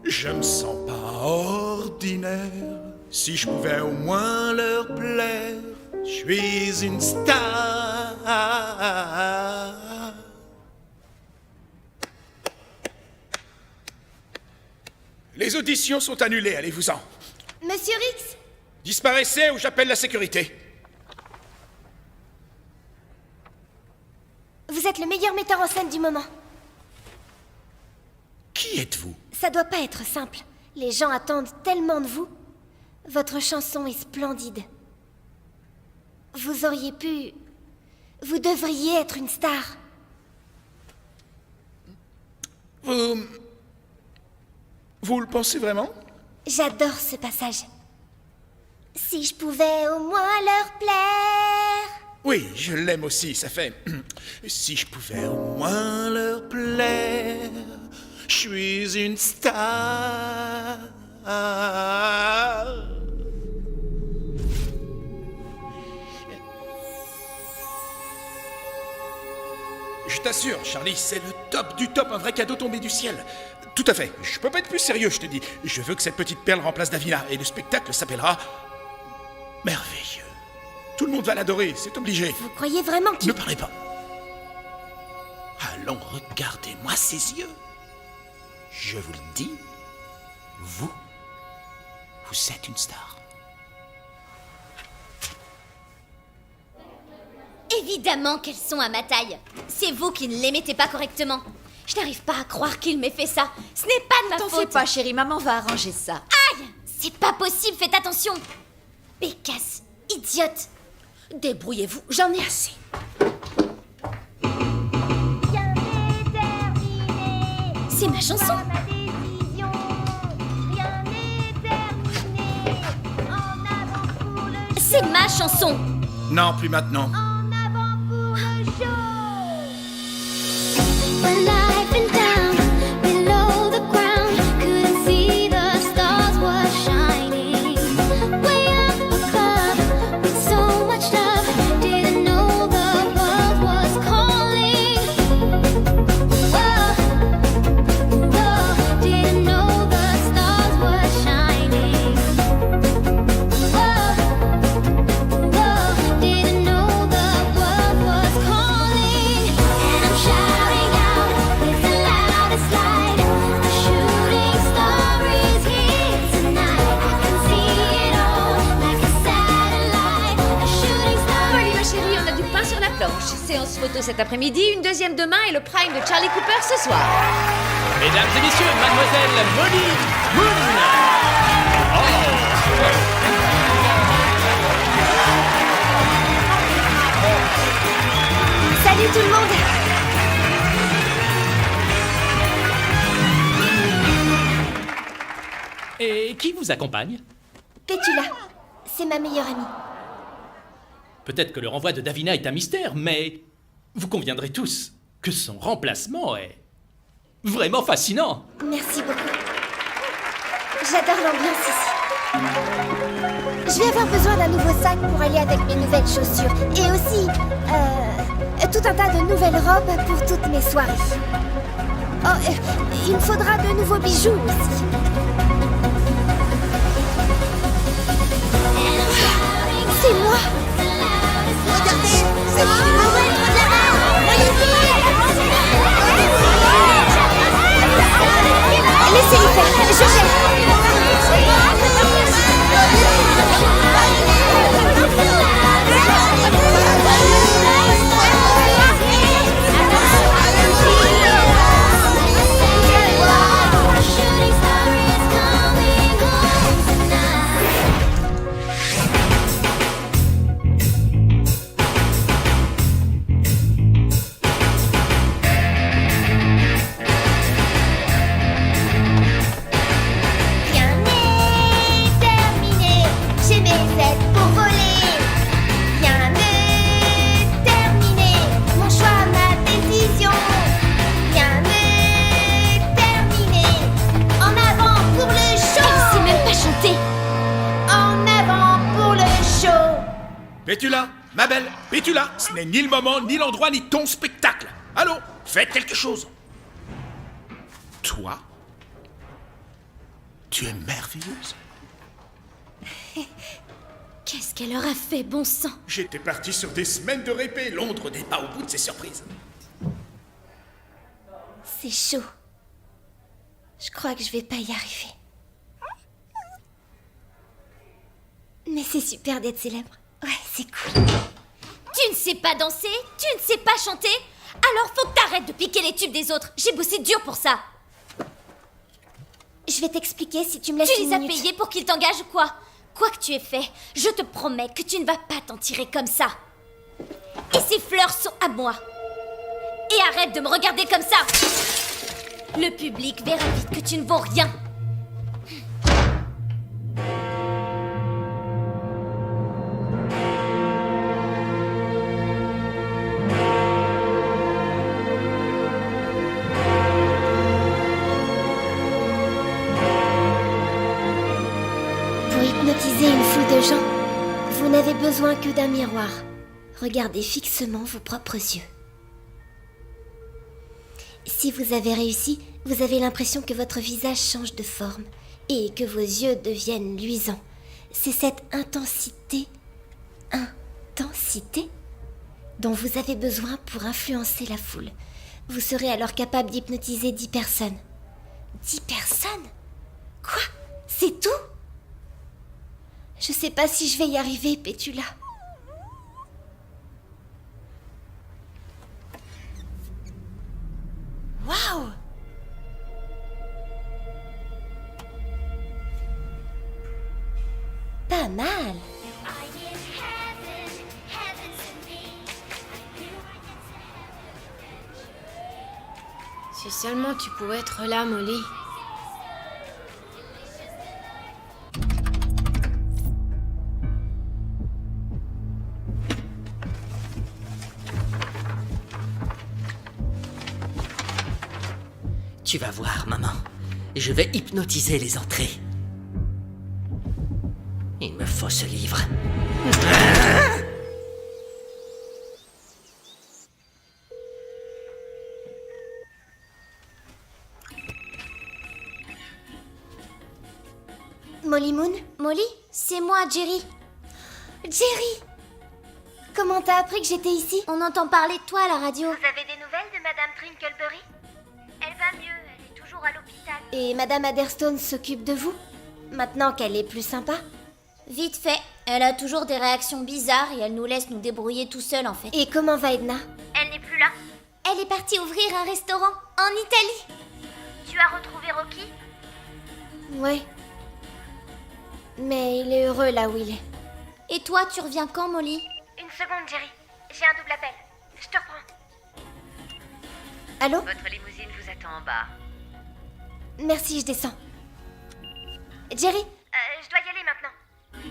K: Je me sens pas ordinaire. Si je pouvais au moins leur plaire, je suis une star. Les auditions sont annulées, allez-vous-en.
A: Monsieur Rix,
K: Disparaissez ou j'appelle la sécurité.
A: vous êtes le meilleur metteur en scène du moment.
K: Qui êtes-vous?
A: Ça doit pas être simple. Les gens attendent tellement de vous. Votre chanson est splendide. Vous auriez pu... Vous devriez être une star.
K: Vous le pensez vraiment?
A: J'adore ce passage. Si je pouvais au moins leur plaire.
K: Oui, je l'aime aussi, ça fait... Si je pouvais au moins leur plaire, je suis une star. t'assure, Charlie, c'est le top du top, un vrai cadeau tombé du ciel. Tout à fait, je peux pas être plus sérieux, je te dis. Je veux que cette petite perle remplace Davina, et le spectacle s'appellera... Merveilleux. Tout le monde va l'adorer, c'est obligé.
A: Vous croyez vraiment qu'il...
K: Ne parlez pas. Allons, regardez-moi ces yeux. Je vous le dis, vous êtes une star.
M: Évidemment qu'elles sont à ma taille. C'est vous qui ne les mettez pas correctement. Je n'arrive pas à croire qu'il m'ait fait ça. Ce n'est pas de ma
L: T'en
M: faute.
L: fais pas, chérie, maman va arranger ça.
M: Aïe! C'est pas possible, faites attention. Bécasse, idiote.
C: Débrouillez-vous, j'en ai assez.
M: C'est ma chanson. C'est ma chanson.
K: Non, plus maintenant.
B: When I've been down below the ground, couldn't see the stars were shining. Way up above, with so much love, didn't know the world was calling. Whoa, whoa, didn't know the stars were shining. Whoa, whoa, didn't know the world was calling. And I'm shouting out with the loudest light. The shooting star is here tonight. I can see it all like a satellite. A shooting star.
G: Molly, ma chérie, on a du pain sur la planche. Séance photo cet après-midi, une deuxième demain et le prime de Charlie Cooper ce soir.
J: Mesdames et messieurs, mademoiselle Molly Moon.
A: Salut tout le monde!
J: Et qui vous accompagne?
A: Pétula, c'est ma meilleure amie.
J: Peut-être que le renvoi de Davina est un mystère, mais vous conviendrez tous que son remplacement est vraiment fascinant.
A: Merci beaucoup. J'adore l'ambiance ici. Je vais avoir besoin d'un nouveau sac pour aller avec mes nouvelles chaussures. Et aussi, tout un tas de nouvelles robes pour toutes mes soirées. Oh, il me faudra de nouveaux bijoux aussi. C'est moi! Regardez, c'est laissez-les faire, je gère. Rien n'est terminé, j'ai mes ailes pour voler. Rien n'est terminé, mon choix, ma décision. Rien n'est terminé, en avant pour le show.
M: Elle sait même pas chanter.
A: En avant pour le show.
K: Pétula, ma belle, Pétula, ce n'est ni le moment, ni l'endroit, ni ton spectacle. Allons, faites quelque chose. Toi, tu es merveilleuse.
M: Qu'est-ce qu'elle aura fait, bon sang?
K: J'étais parti sur des semaines de répé, Londres n'est pas au bout de ses surprises.
A: C'est chaud. Je crois que je vais pas y arriver. Mais c'est super d'être célèbre. Ouais, c'est cool.
M: Tu ne sais pas danser? Tu ne sais pas chanter? Alors faut que t'arrêtes de piquer les tubes des autres. J'ai bossé dur pour ça.
A: Je vais t'expliquer si tu me laisses
M: Tu
A: une
M: les as
A: minute.
M: payés pour qu'ils t'engagent ou quoi? Quoi que tu aies fait, je te promets que tu ne vas pas t'en tirer comme ça. Et ces fleurs sont à moi. Et arrête de me regarder comme ça. Le public verra vite que tu ne vaux rien.
A: Pour hypnotiser une foule de gens, vous n'avez besoin que d'un miroir. Regardez fixement vos propres yeux. Si vous avez réussi, vous avez l'impression que votre visage change de forme et que vos yeux deviennent luisants. C'est cette intensité dont vous avez besoin pour influencer la foule. Vous serez alors capable d'hypnotiser 10 personnes. 10 personnes? Quoi? C'est tout? Je sais pas si je vais y arriver, Pétula. Waouh! Pas mal.
E: Si seulement tu pouvais être là, Molly.
D: Tu vas voir, maman. Je vais hypnotiser les entrées. Il me faut ce livre.
A: Molly Moon?
M: Molly, c'est moi, Jerry.
A: Jerry! Comment t'as appris que j'étais ici?
M: On entend parler de toi à la radio.
B: Vous avez des nouvelles de Madame Trinkleberry? Elle va mieux, elle est toujours à l'hôpital.
A: Et Madame Adderstone s'occupe de vous? Maintenant qu'elle est plus sympa?
M: Vite fait, elle a toujours des réactions bizarres et elle nous laisse nous débrouiller tout seul en fait.
A: Et comment va Edna?
B: Elle n'est plus là.
M: Elle est partie ouvrir un restaurant en Italie.
B: Tu as retrouvé Rocky?
A: Ouais. Mais il est heureux là où il est.
M: Et toi, tu reviens quand, Molly?
B: Une seconde, Jerry. J'ai un double appel. Je te reprends.
A: Allô?
H: Votre limousine vous attend en bas.
A: Merci, je descends. Jerry,
B: Je dois y aller maintenant.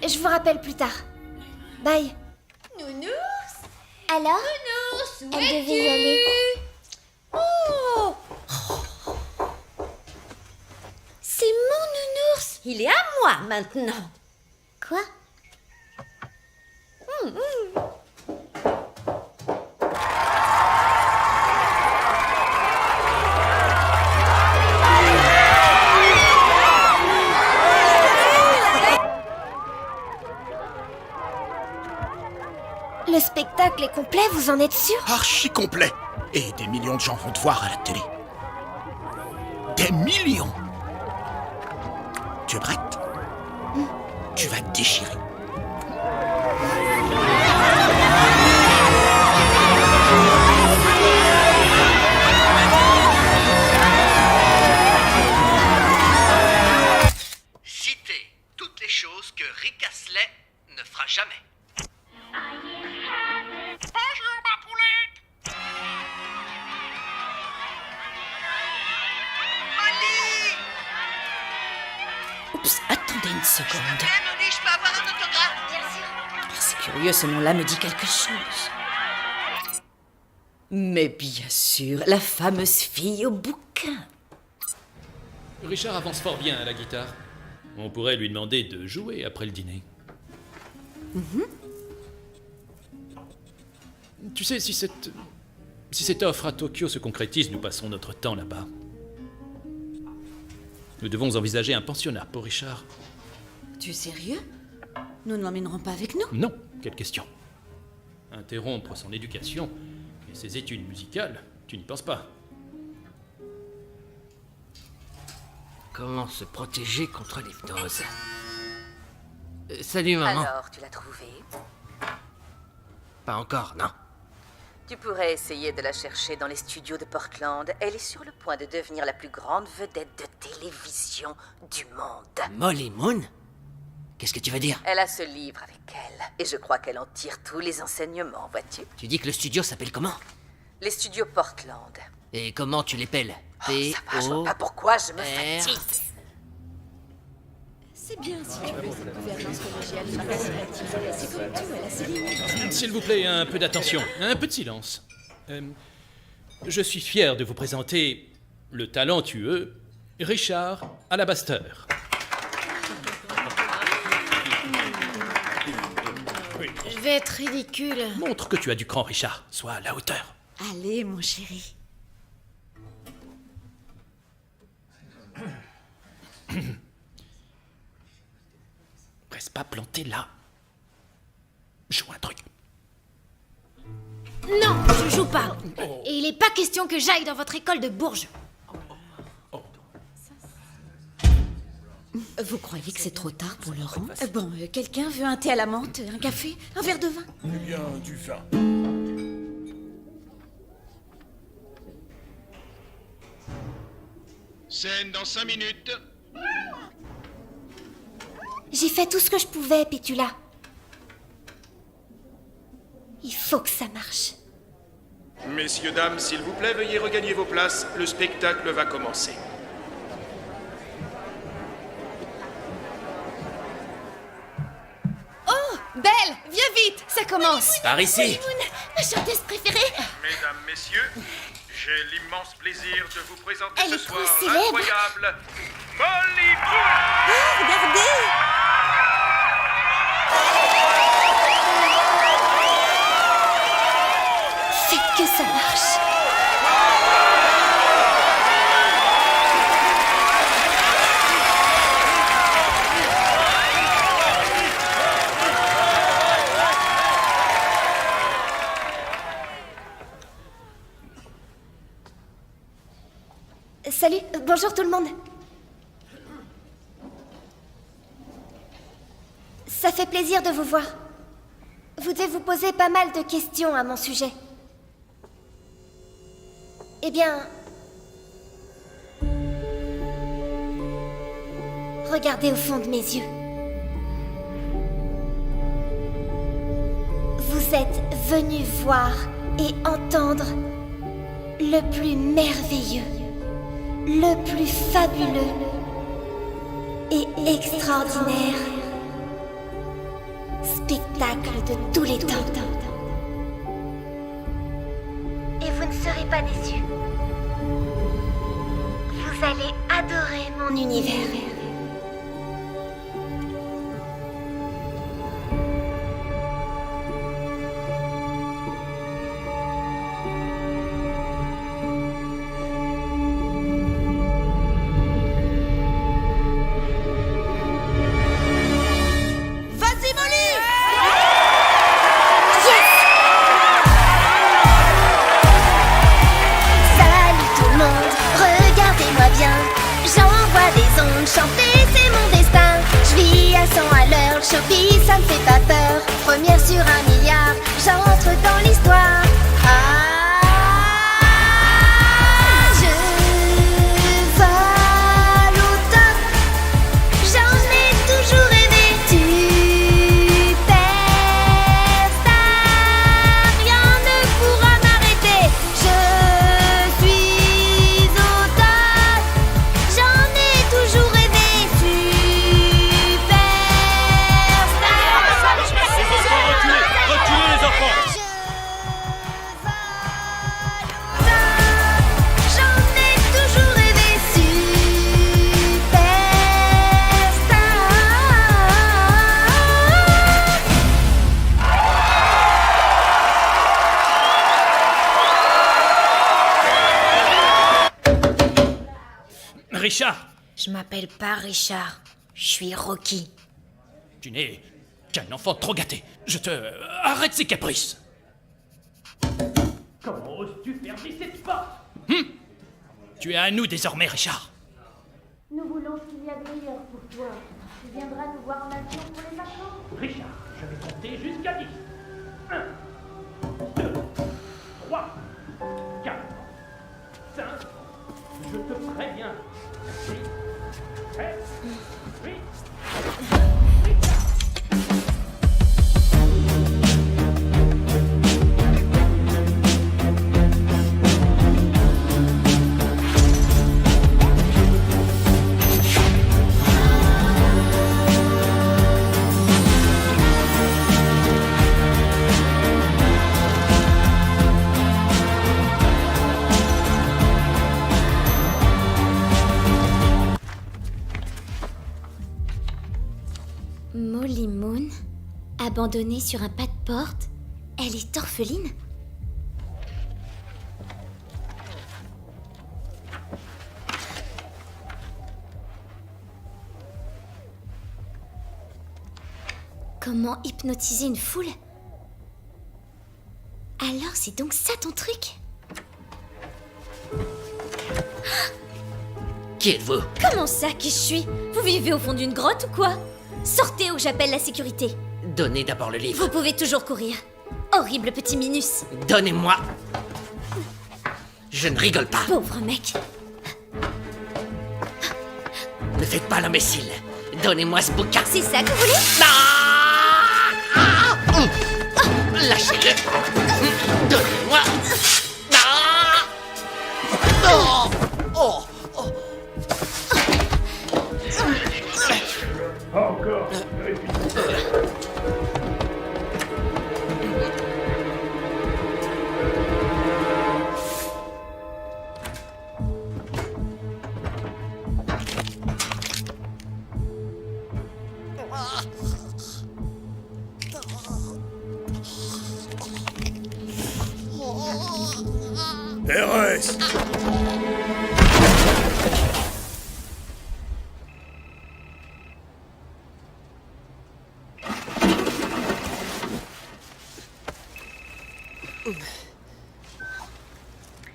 A: je vous rappelle plus tard. Bye.
E: Nounours?
M: Alors?
E: Nounours, où
M: Elle
E: es-tu?
M: devait y aller.
E: Oh! C'est mon nounours!
G: Il est à moi maintenant.
M: Quoi?
A: Le spectacle est complet, vous en êtes sûr?
K: Archi complet. Et des millions de gens vont te voir à la télé. Des millions. Tu es prête? Tu vas te déchirer.
D: Citez toutes les choses que Rick Astley ne fera jamais. Bonjour, ma poulette. Molly!
G: Oups, attendez une seconde.
D: Molly, je peux avoir un autographe? Bien sûr.
G: C'est curieux, ce nom-là me dit quelque chose. Mais bien sûr, la fameuse fille au bouquin.
J: Richard avance fort bien à la guitare. On pourrait lui demander de jouer après le dîner. Tu sais, si cette offre à Tokyo se concrétise, nous passons notre temps là-bas. Nous devons envisager un pensionnat pour Richard.
L: Tu es sérieux? Nous ne l'emmènerons pas avec nous?
J: Non, quelle question. Interrompre son éducation et ses études musicales, tu n'y penses pas.
D: Comment se protéger contre l'hypnose? Salut, maman.
H: Alors, tu l'as trouvé?
D: Pas encore, non.
H: Tu pourrais essayer de la chercher dans les studios de Portland. Elle est sur le point de devenir la plus grande vedette de télévision du monde.
D: Molly Moon? Qu'est-ce que tu veux dire?
H: Elle a ce livre avec elle, et je crois qu'elle en tire tous les enseignements, vois-tu?
D: Tu dis que le studio s'appelle comment?
H: Les studios Portland.
D: Et comment tu l'appelles?
H: Ça va, je vois pas pourquoi je me fatigue.
L: C'est bien si tu veux cette gouvernance collégiale et participative. C'est comme tout, elle a ses limites.
J: S'il vous plaît, un peu d'attention, un peu de silence. Je suis fier de vous présenter le talentueux Richard Alabaster.
E: Je vais être ridicule.
J: Montre que tu as du cran, Richard. Sois à la hauteur.
L: Allez, mon chéri.
J: pas planter là. Joue un truc.
E: Non, je joue pas. Et il est pas question que j'aille dans votre école de Bourges.
L: Vous croyez que c'est trop tard pour le rendre? Bon, quelqu'un veut un thé à la menthe, un café, un verre de vin?
K: Eh bien, du vin.
N: Scène dans 5 minutes.
A: J'ai fait tout ce que je pouvais, Pétula. Il faut que ça marche.
N: Messieurs, dames, s'il vous plaît, veuillez regagner vos places. Le spectacle va commencer.
E: Oh, Belle, viens vite, ça commence.
I: Par ici.
E: Ma chanteuse préférée.
N: Mesdames, messieurs, j'ai l'immense plaisir de vous présenter
E: Elle
N: ce
E: est trop
N: soir
E: célèbre.
N: l'incroyable Molly Moon.
L: Regardez!
A: Faites que ça marche. Salut, bonjour tout le monde. Ça fait plaisir de vous voir. Vous devez vous poser pas mal de questions à mon sujet. Eh bien... Regardez au fond de mes yeux. Vous êtes venus voir et entendre le plus merveilleux, le plus fabuleux et extraordinaire spectacle de tous les temps. Et vous ne serez pas déçus. Vous allez adorer mon univers.
L: Vas-y, Molly!
A: Salut tout le monde, regardez-moi bien. J'envoie des ondes, chanter c'est mon destin. Je vis à 100 à l'heure, le showbiz ça me fait pas peur. Première sur 1 milliard, j'entre dans l'histoire. Je vole au top, j'en ai toujours rêvé. Superstar, rien ne pourra m'arrêter. Je suis au top, j'en ai toujours rêvé.
N: Reculez les enfants.
A: J'en ai toujours rêvé.
J: Richard,
E: Je m'appelle pas Richard, je suis Rocky.
J: tu n'es qu'un enfant trop gâté. Je te... Arrête ces caprices. Comment oses-tu fermer cette porte? Tu es à nous désormais, Richard.
A: Nous voulons ce qu'il y a de meilleur pour toi. Tu viendras nous voir en action pour les vacances.
J: Richard, je vais compter jusqu'à 10. 1, 2, 3, 4, 5. Je te préviens. 6, 7, 8.
M: Molly Moon, abandonnée sur un pas de porte, elle est orpheline? Comment hypnotiser une foule? Alors c'est donc ça ton truc?
D: Qui êtes-vous?
M: Comment ça, qui je suis? Vous vivez au fond d'une grotte ou quoi? Sortez ou j'appelle la sécurité.
D: Donnez d'abord le livre.
M: Vous pouvez toujours courir. Horrible petit Minus.
D: Donnez-moi. Je ne rigole pas.
M: Pauvre mec.
D: Ne faites pas l'imbécile. Donnez-moi ce bouquin.
M: C'est ça que vous voulez?
D: Lâchez-le. Donnez-moi. Oh. Oh.
K: Encore. Pérez!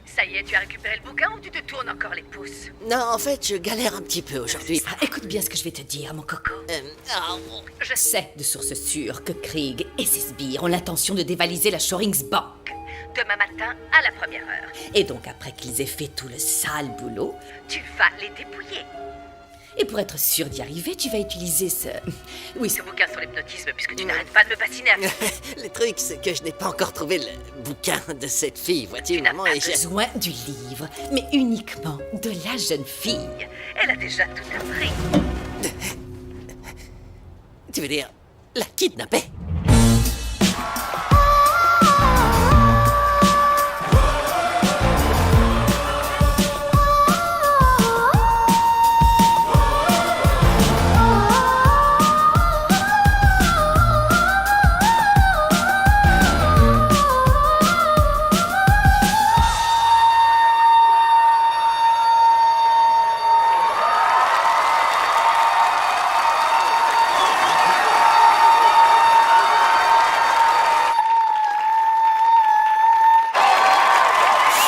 H: Ça y est, tu as récupéré le bouquin ou tu te tournes encore les pouces?
D: Non, en fait, je galère un petit peu aujourd'hui.
G: Écoute bien ce que je vais te dire, mon coco. Je sais de sources sûres que Krieg et ses sbires ont l'intention de dévaliser la Shorings Bank.
H: Demain matin, à la première heure.
G: Et donc, après qu'ils aient fait tout le sale boulot,
H: Tu vas les dépouiller.
G: et pour être sûr d'y arriver, tu vas utiliser ce... Oui,
H: Ce bouquin sur l'hypnotisme, puisque tu n'arrêtes pas de me bassiner avec.
D: Le truc, c'est que je n'ai pas encore trouvé le bouquin de cette fille, vois-tu, maman, et j'ai...
G: besoin du livre, mais uniquement de la jeune fille.
H: Elle a déjà tout appris.
D: Tu veux dire, la kidnapper?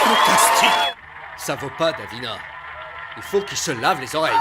K: Fantastique!
F: Ça vaut pas, Davina. Il faut qu'il se lave les oreilles.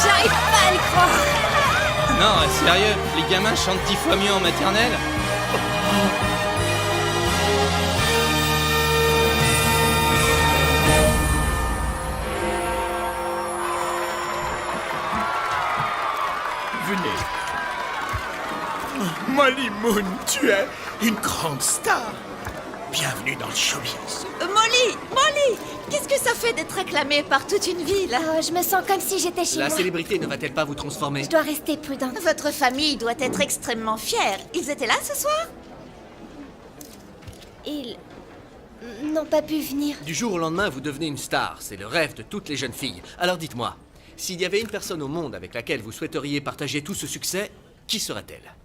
L: J'arrive pas à le croire.
J: Non, sérieux, les gamins chantent 10 fois mieux en maternelle.
K: Venez. Molly Moon, tu es une grande star. Bienvenue dans le showbiz.
L: Molly, qu'est-ce que ça fait d'être acclamée par toute une ville?
A: Oh, je me sens comme si j'étais chez
F: La
A: moi.
F: célébrité ne va-t-elle pas vous transformer?
A: Je dois rester prudente.
L: Votre famille doit être extrêmement fière. Ils étaient là ce soir?
A: Ils n'ont pas pu venir.
F: Du jour au lendemain, vous devenez une star. C'est le rêve de toutes les jeunes filles. Alors dites-moi, s'il y avait une personne au monde avec laquelle vous souhaiteriez partager tout ce succès, qui serait-elle?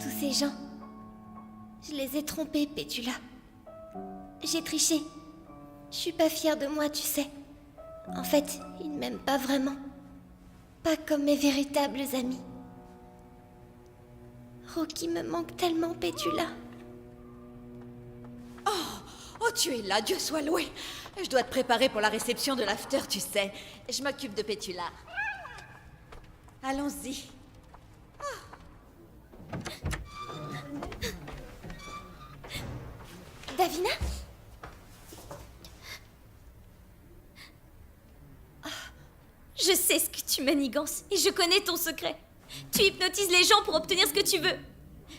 A: Tous ces gens. Je les ai trompés, Pétula. J'ai triché. Je suis pas fière de moi, tu sais. En fait, ils ne m'aiment pas vraiment. Pas comme mes véritables amis. Rocky me manque tellement, Pétula.
L: Oh, tu es là, Dieu soit loué. Je dois te préparer pour la réception de l'after, tu sais. Je m'occupe de Pétula. Allons-y.
A: Davina?
M: manigances et je connais ton secret. Tu hypnotises les gens pour obtenir ce que tu veux.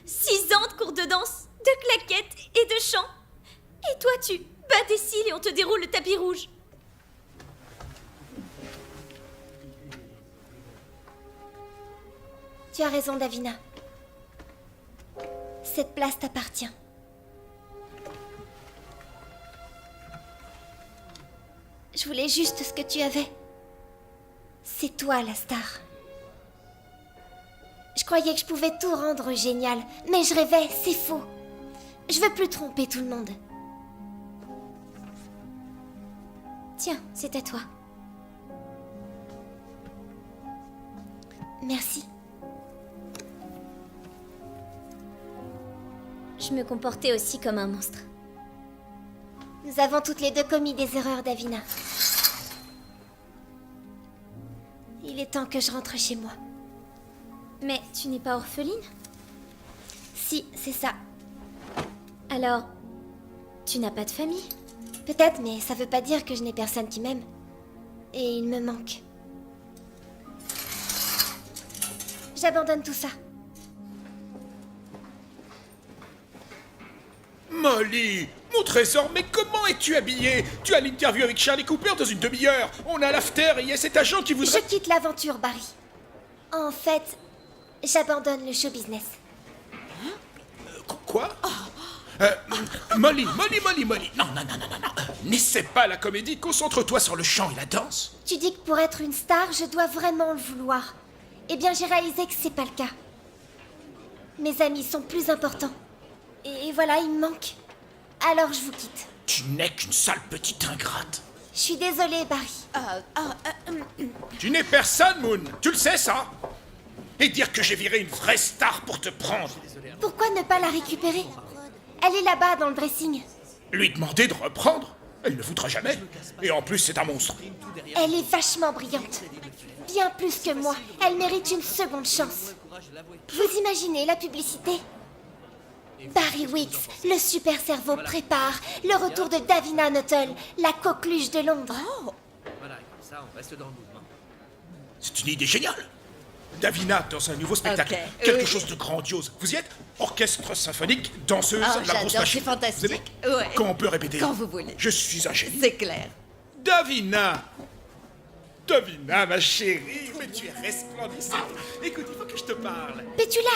M: 6 ans de cours de danse, de claquettes et de chant. Et toi, tu bats des cils et on te déroule le tapis rouge.
A: Tu as raison, Davina. Cette place t'appartient. Je voulais juste ce que tu avais. C'est toi la star. Je croyais que je pouvais tout rendre génial, mais je rêvais, c'est faux. Je veux plus tromper tout le monde. Tiens, c'est à toi. Merci.
M: Je me comportais aussi comme un monstre.
A: Nous avons toutes les deux commis des erreurs, Davina. Il est temps que je rentre chez moi.
M: Mais tu n'es pas orpheline?
A: Si, c'est ça.
M: Alors, tu n'as pas de famille?
A: Peut-être, mais ça veut pas dire que je n'ai personne qui m'aime. Et il me manque. J'abandonne tout ça.
K: Molly, mon trésor, mais comment es-tu habillée? Tu as l'interview avec Charlie Cooper dans une demi-heure. On a l'after et il y a cet agent qui voudrait...
A: Je quitte l'aventure, Barry. En fait, j'abandonne le show business.
K: Quoi? Molly. Non. N'essaie pas la comédie, concentre-toi sur le chant et la danse.
A: Tu dis que pour être une star, je dois vraiment le vouloir. Eh bien, j'ai réalisé que c'est pas le cas. Mes amis sont plus importants. Et voilà, ils me manquent. Alors je vous quitte.
K: Tu n'es qu'une sale petite ingrate.
A: Je suis désolée, Barry.
K: Tu n'es personne, Moon. Tu le sais, ça? Et dire que j'ai viré une vraie star pour te prendre.
A: Pourquoi ne pas la récupérer? Elle est là-bas, dans le dressing.
K: Lui demander de reprendre? Elle ne le voudra jamais. Et en plus, c'est un monstre.
A: Elle est vachement brillante. Bien plus que moi. Elle mérite une seconde chance. Vous imaginez la publicité? Barry Weeks, le super cerveau, prépare le retour de Davina Nuttall, la coqueluche de Londres.
F: Voilà, comme ça, on reste dans le mouvement.
K: C'est une idée géniale. Davina dans un nouveau spectacle.
L: Ok,
K: Quelque chose de grandiose. Vous y êtes? Orchestre symphonique, danseuse,
L: Oh,
K: la grosse
L: j'adore,
K: machine.
L: c'est fantastique.
K: Vous aimez?
L: Ouais.
K: Quand on peut répéter?
L: Quand vous voulez.
K: Je suis un génie.
L: C'est clair.
K: Davina, ma chérie, mais tu es resplendissante. Écoute, il faut que je te parle.
A: Pétula!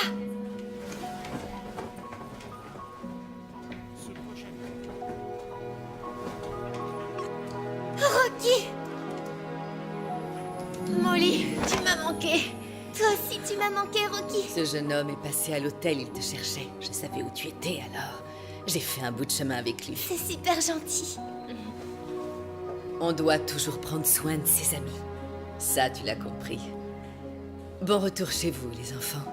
A: Rocky!
E: Molly, tu m'as manqué.
A: Toi aussi, tu m'as manqué, Rocky.
L: Ce jeune homme est passé à l'hôtel, il te cherchait. Je savais où tu étais alors. J'ai fait un bout de chemin avec lui.
A: C'est super gentil.
L: On doit toujours prendre soin de ses amis. Ça, tu l'as compris. Bon retour chez vous, les enfants.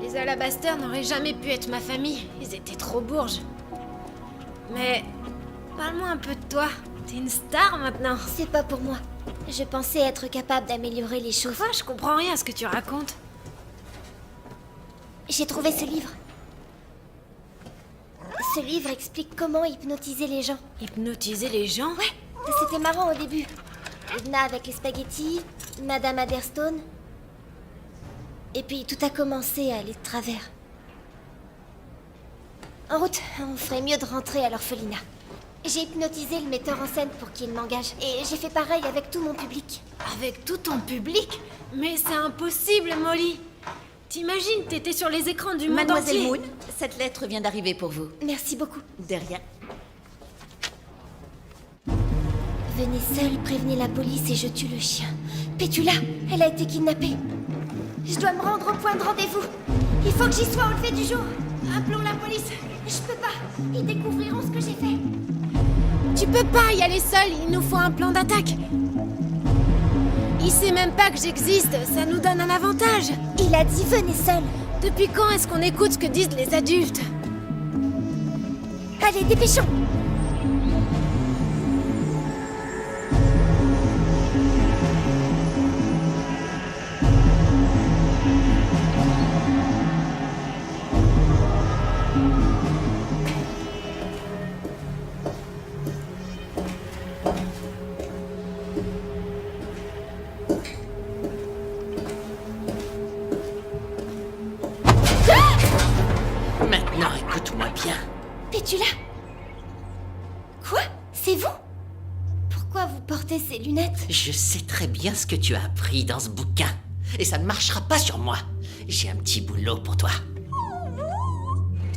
E: Les Alabaster n'auraient jamais pu être ma famille. Ils étaient trop bourges. Mais parle-moi un peu de toi. T'es une star maintenant.
A: C'est pas pour moi. Je pensais être capable d'améliorer les choses.
E: Quoi? Je comprends rien à ce que tu racontes.
A: J'ai trouvé ce livre. Ce livre explique comment hypnotiser les gens.
E: Hypnotiser les gens?
A: Ouais, c'était marrant au début. Edna avec les spaghettis, Madame Adderstone. Et puis tout a commencé à aller de travers. En route, on ferait mieux de rentrer à l'orphelinat. J'ai hypnotisé le metteur en scène pour qu'il m'engage. Et j'ai fait pareil avec tout mon public.
E: Avec tout ton public? Mais c'est impossible, Molly. T'imagines, t'étais sur les écrans du monde
L: Mademoiselle
E: entier.
L: Moon, cette lettre vient d'arriver pour vous.
A: Merci beaucoup.
L: De rien.
A: Venez seul, prévenez la police et je tue le chien. Pétula, elle a été kidnappée. Je dois me rendre au point de rendez-vous. Il faut que j'y sois au lever du jour. Appelons la police. Je peux pas. Ils découvriront ce que j'ai fait.
E: Tu peux pas y aller seul, il nous faut un plan d'attaque. Il sait même pas que j'existe, ça nous donne un avantage.
A: Il a dit venez seul.
E: Depuis quand est-ce qu'on écoute ce que disent les adultes?
A: Allez, dépêchons.
D: Non, écoute-moi bien.
A: Pétula? Quoi? C'est vous? Pourquoi vous portez ces lunettes?
D: Je sais très bien ce que tu as appris dans ce bouquin. Et ça ne marchera pas sur moi. J'ai un petit boulot pour toi.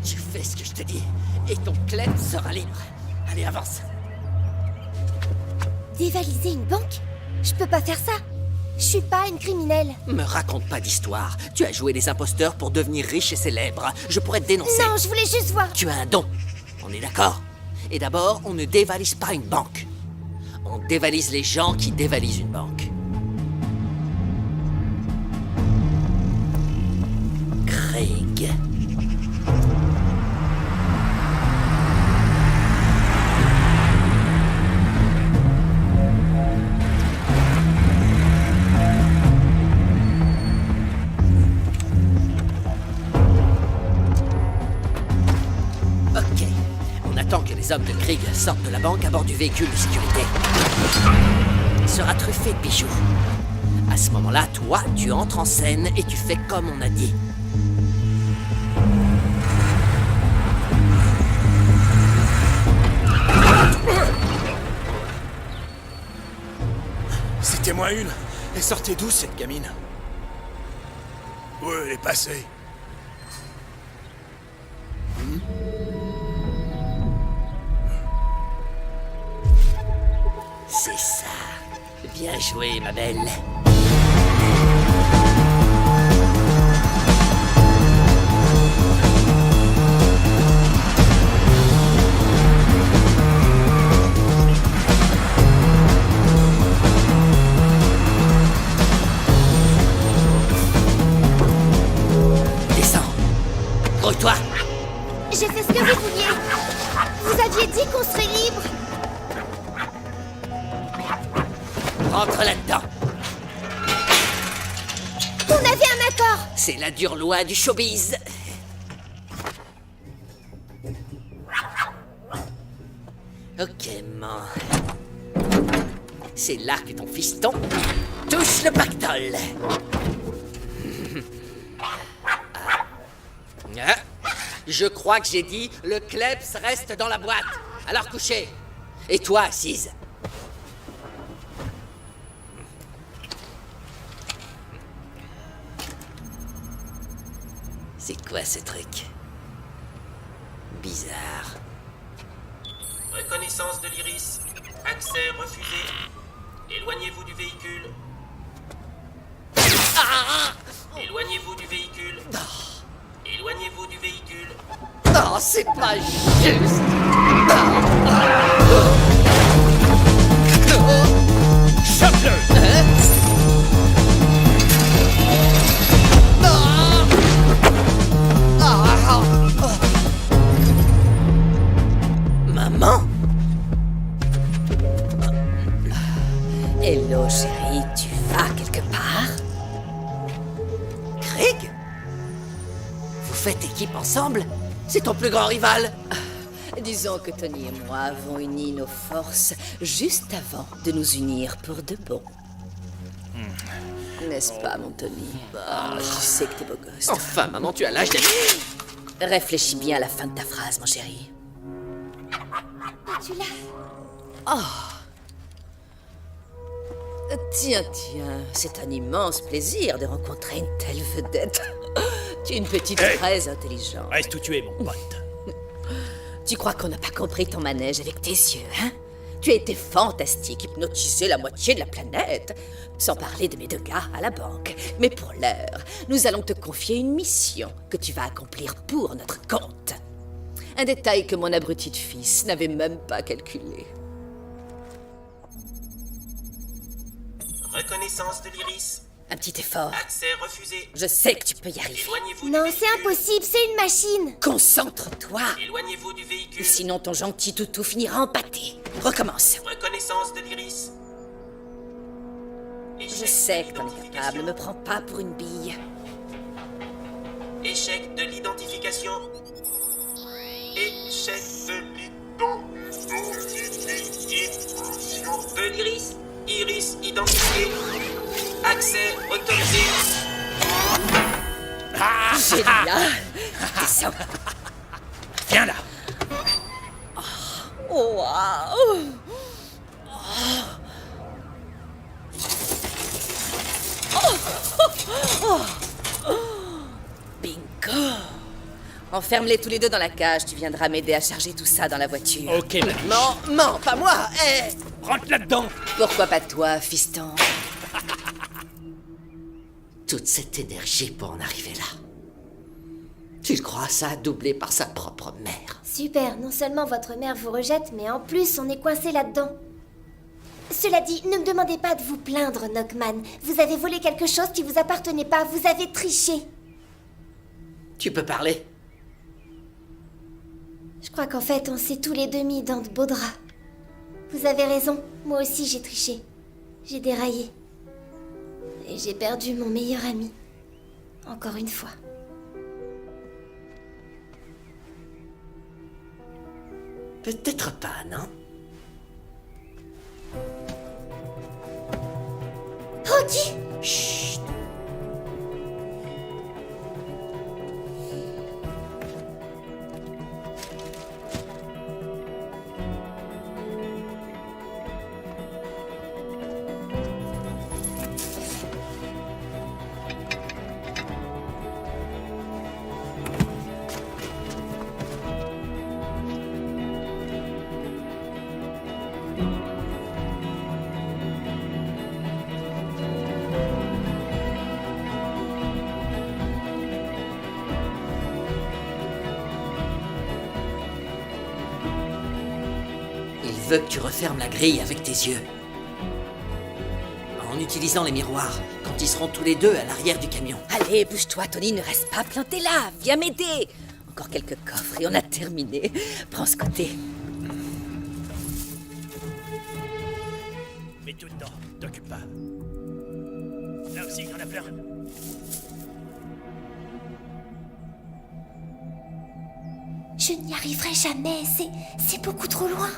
D: Tu fais ce que je te dis, et ton clem sera libre. Allez, avance.
A: Dévaliser une banque? Je peux pas faire ça. Je suis pas une criminelle.
D: Me raconte pas d'histoire. Tu as joué les imposteurs pour devenir riche et célèbre. Je pourrais te dénoncer.
A: Non, je voulais juste voir.
D: Tu as un don. On est d'accord? Et d'abord, on ne dévalise pas une banque. On dévalise les gens qui dévalisent une banque. Craig. Ok. On attend que les hommes de Krieg sortent de la banque à bord du véhicule de sécurité. Il sera truffé de bijoux. À ce moment-là, toi, tu entres en scène et tu fais comme on a dit.
K: C'était moi une. Elle sortait d'où, cette gamine? Où elle est passée?
D: C'est ça. Bien joué, ma belle. Descends. Grouille-toi.
A: J'ai fait ce que vous vouliez. Vous aviez dit qu'on serait libre.
D: Rentre là-dedans.
A: On avait un accord.
D: C'est la dure loi du showbiz. Ok, man. C'est là que ton fiston touche le pactole. Ah. Je crois que j'ai dit le kleps reste dans la boîte. Alors couchez. Et toi, assise. C'est quoi ce truc? Bizarre.
I: Reconnaissance de l'iris. Accès refusé. Éloignez-vous du véhicule. Éloignez-vous du véhicule. Éloignez-vous du véhicule.
D: Non, c'est pas juste.
K: Chope-le!
D: Maman? Hello, chérie, tu vas quelque part? Craig? Vous faites équipe ensemble? C'est ton plus grand rival?
L: Disons que Tony et moi avons uni nos forces juste avant de nous unir pour de bon. N'est-ce pas, mon Tony? Je sais que t'es beau gosse.
D: Enfin, maman, tu as l'âge d'être...
L: Réfléchis bien à la fin de ta phrase, mon chéri.
A: Tu l'as.
L: Tiens, c'est un immense plaisir de rencontrer une telle vedette. Tu es une petite très intelligente.
J: Reste où tu es, mon pote.
L: Tu crois qu'on n'a pas compris ton manège avec tes yeux, hein? Tu as été fantastique, hypnotisé la moitié de la planète. Sans parler de mes 2 gars à la banque. Mais pour l'heure, nous allons te confier une mission que tu vas accomplir pour notre compte. Un détail que mon abruti de fils n'avait même pas calculé.
I: Reconnaissance de l'iris.
L: Un petit effort.
I: Accès refusé.
L: Je sais que tu peux y arriver.
I: Éloignez-vous
A: Non,
I: du
A: c'est
I: véhicule.
A: impossible, c'est une machine.
L: Concentre-toi.
I: Éloignez-vous du
L: Ou
I: véhicule.
L: sinon ton gentil toutou finira en pâté. Recommence.
I: Reconnaissance de l'iris.
L: Je sais que t'en es capable, me prends pas pour une bille.
I: Échec de l'identification. Échec de l'identification. De l'iris. Iris identifié. Accès autorisé.
L: Génial. Descends.
J: Viens là.
L: Oh, waouh. Bingo. Enferme-les tous les deux dans la cage. Tu viendras m'aider à charger tout ça dans la voiture.
J: Ok, ma biche.
D: Non, pas moi.
J: Rentre là-dedans.
L: Pourquoi pas toi, fiston?
D: Toute cette énergie pour en arriver là. Tu crois ça a doublé par sa propre mère?
A: Super, non seulement votre mère vous rejette, mais en plus on est coincé là-dedans. Cela dit, ne me demandez pas de vous plaindre, Knockman. Vous avez volé quelque chose qui vous appartenait pas, vous avez triché.
D: Tu peux parler?
A: Je crois qu'en fait, on s'est tous les deux mis dans de beaux draps. Vous avez raison, moi aussi j'ai triché. J'ai déraillé. Et j'ai perdu mon meilleur ami. Encore une fois.
D: Peut-être pas, non?
A: Rocky!
D: Chut! Il veut que tu refermes la grille avec tes yeux. En utilisant les miroirs, quand ils seront tous les deux à l'arrière du camion.
L: Allez, bouge-toi, Tony, ne reste pas planté là. Viens m'aider. Encore quelques coffres et on a terminé. Prends ce côté.
J: Mets tout dedans, t'occupe pas. Là aussi, il y en a plein.
A: Je n'y arriverai jamais, c'est beaucoup trop loin.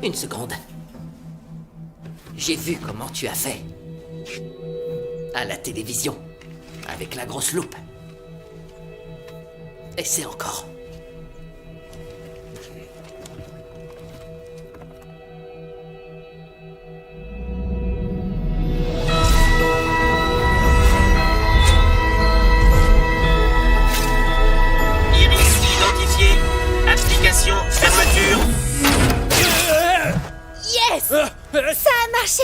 D: Une seconde. J'ai vu comment tu as fait. À la télévision. Avec la grosse loupe. Essaie encore.
I: Iris identifié. Application fermeture.
L: Yes!
A: Ça a marché!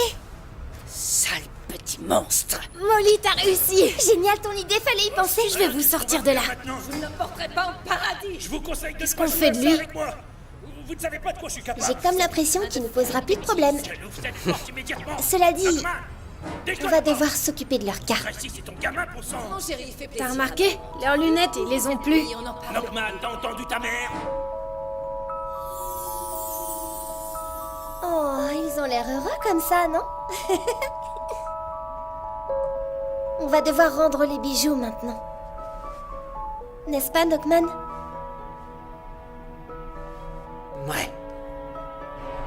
L: Sale petit monstre.
A: Molly, t'as réussi! Génial ton idée, fallait y penser, je vais vous sortir de là.
J: Maintenant,
L: Vous ne l'emporterez pas en paradis.
J: je vous conseille de
A: Qu'est-ce
J: ne pas
A: qu'on fait de
J: jouer à ça
A: lui
J: avec moi. Vous ne savez pas de quoi je suis capable.
A: J'ai comme l'impression qu'il ne posera plus de problème.
J: Je vous êtes morte immédiatement.
A: Cela dit,
J: Knockman,
A: on
J: déconne
A: va
J: pas.
A: devoir s'occuper de leur cas.
J: Tracy, c'est ton gamin pour sang.
L: Non, chérie, il fait plaisir.
E: T'as remarqué? Leurs lunettes, ils les ont plus.
L: Oui, on en parle.
J: Knockman, t'as entendu ta mère?
A: Oh, ils ont l'air heureux comme ça, non? On va devoir rendre les bijoux maintenant. N'est-ce pas, Knockman?
D: Ouais.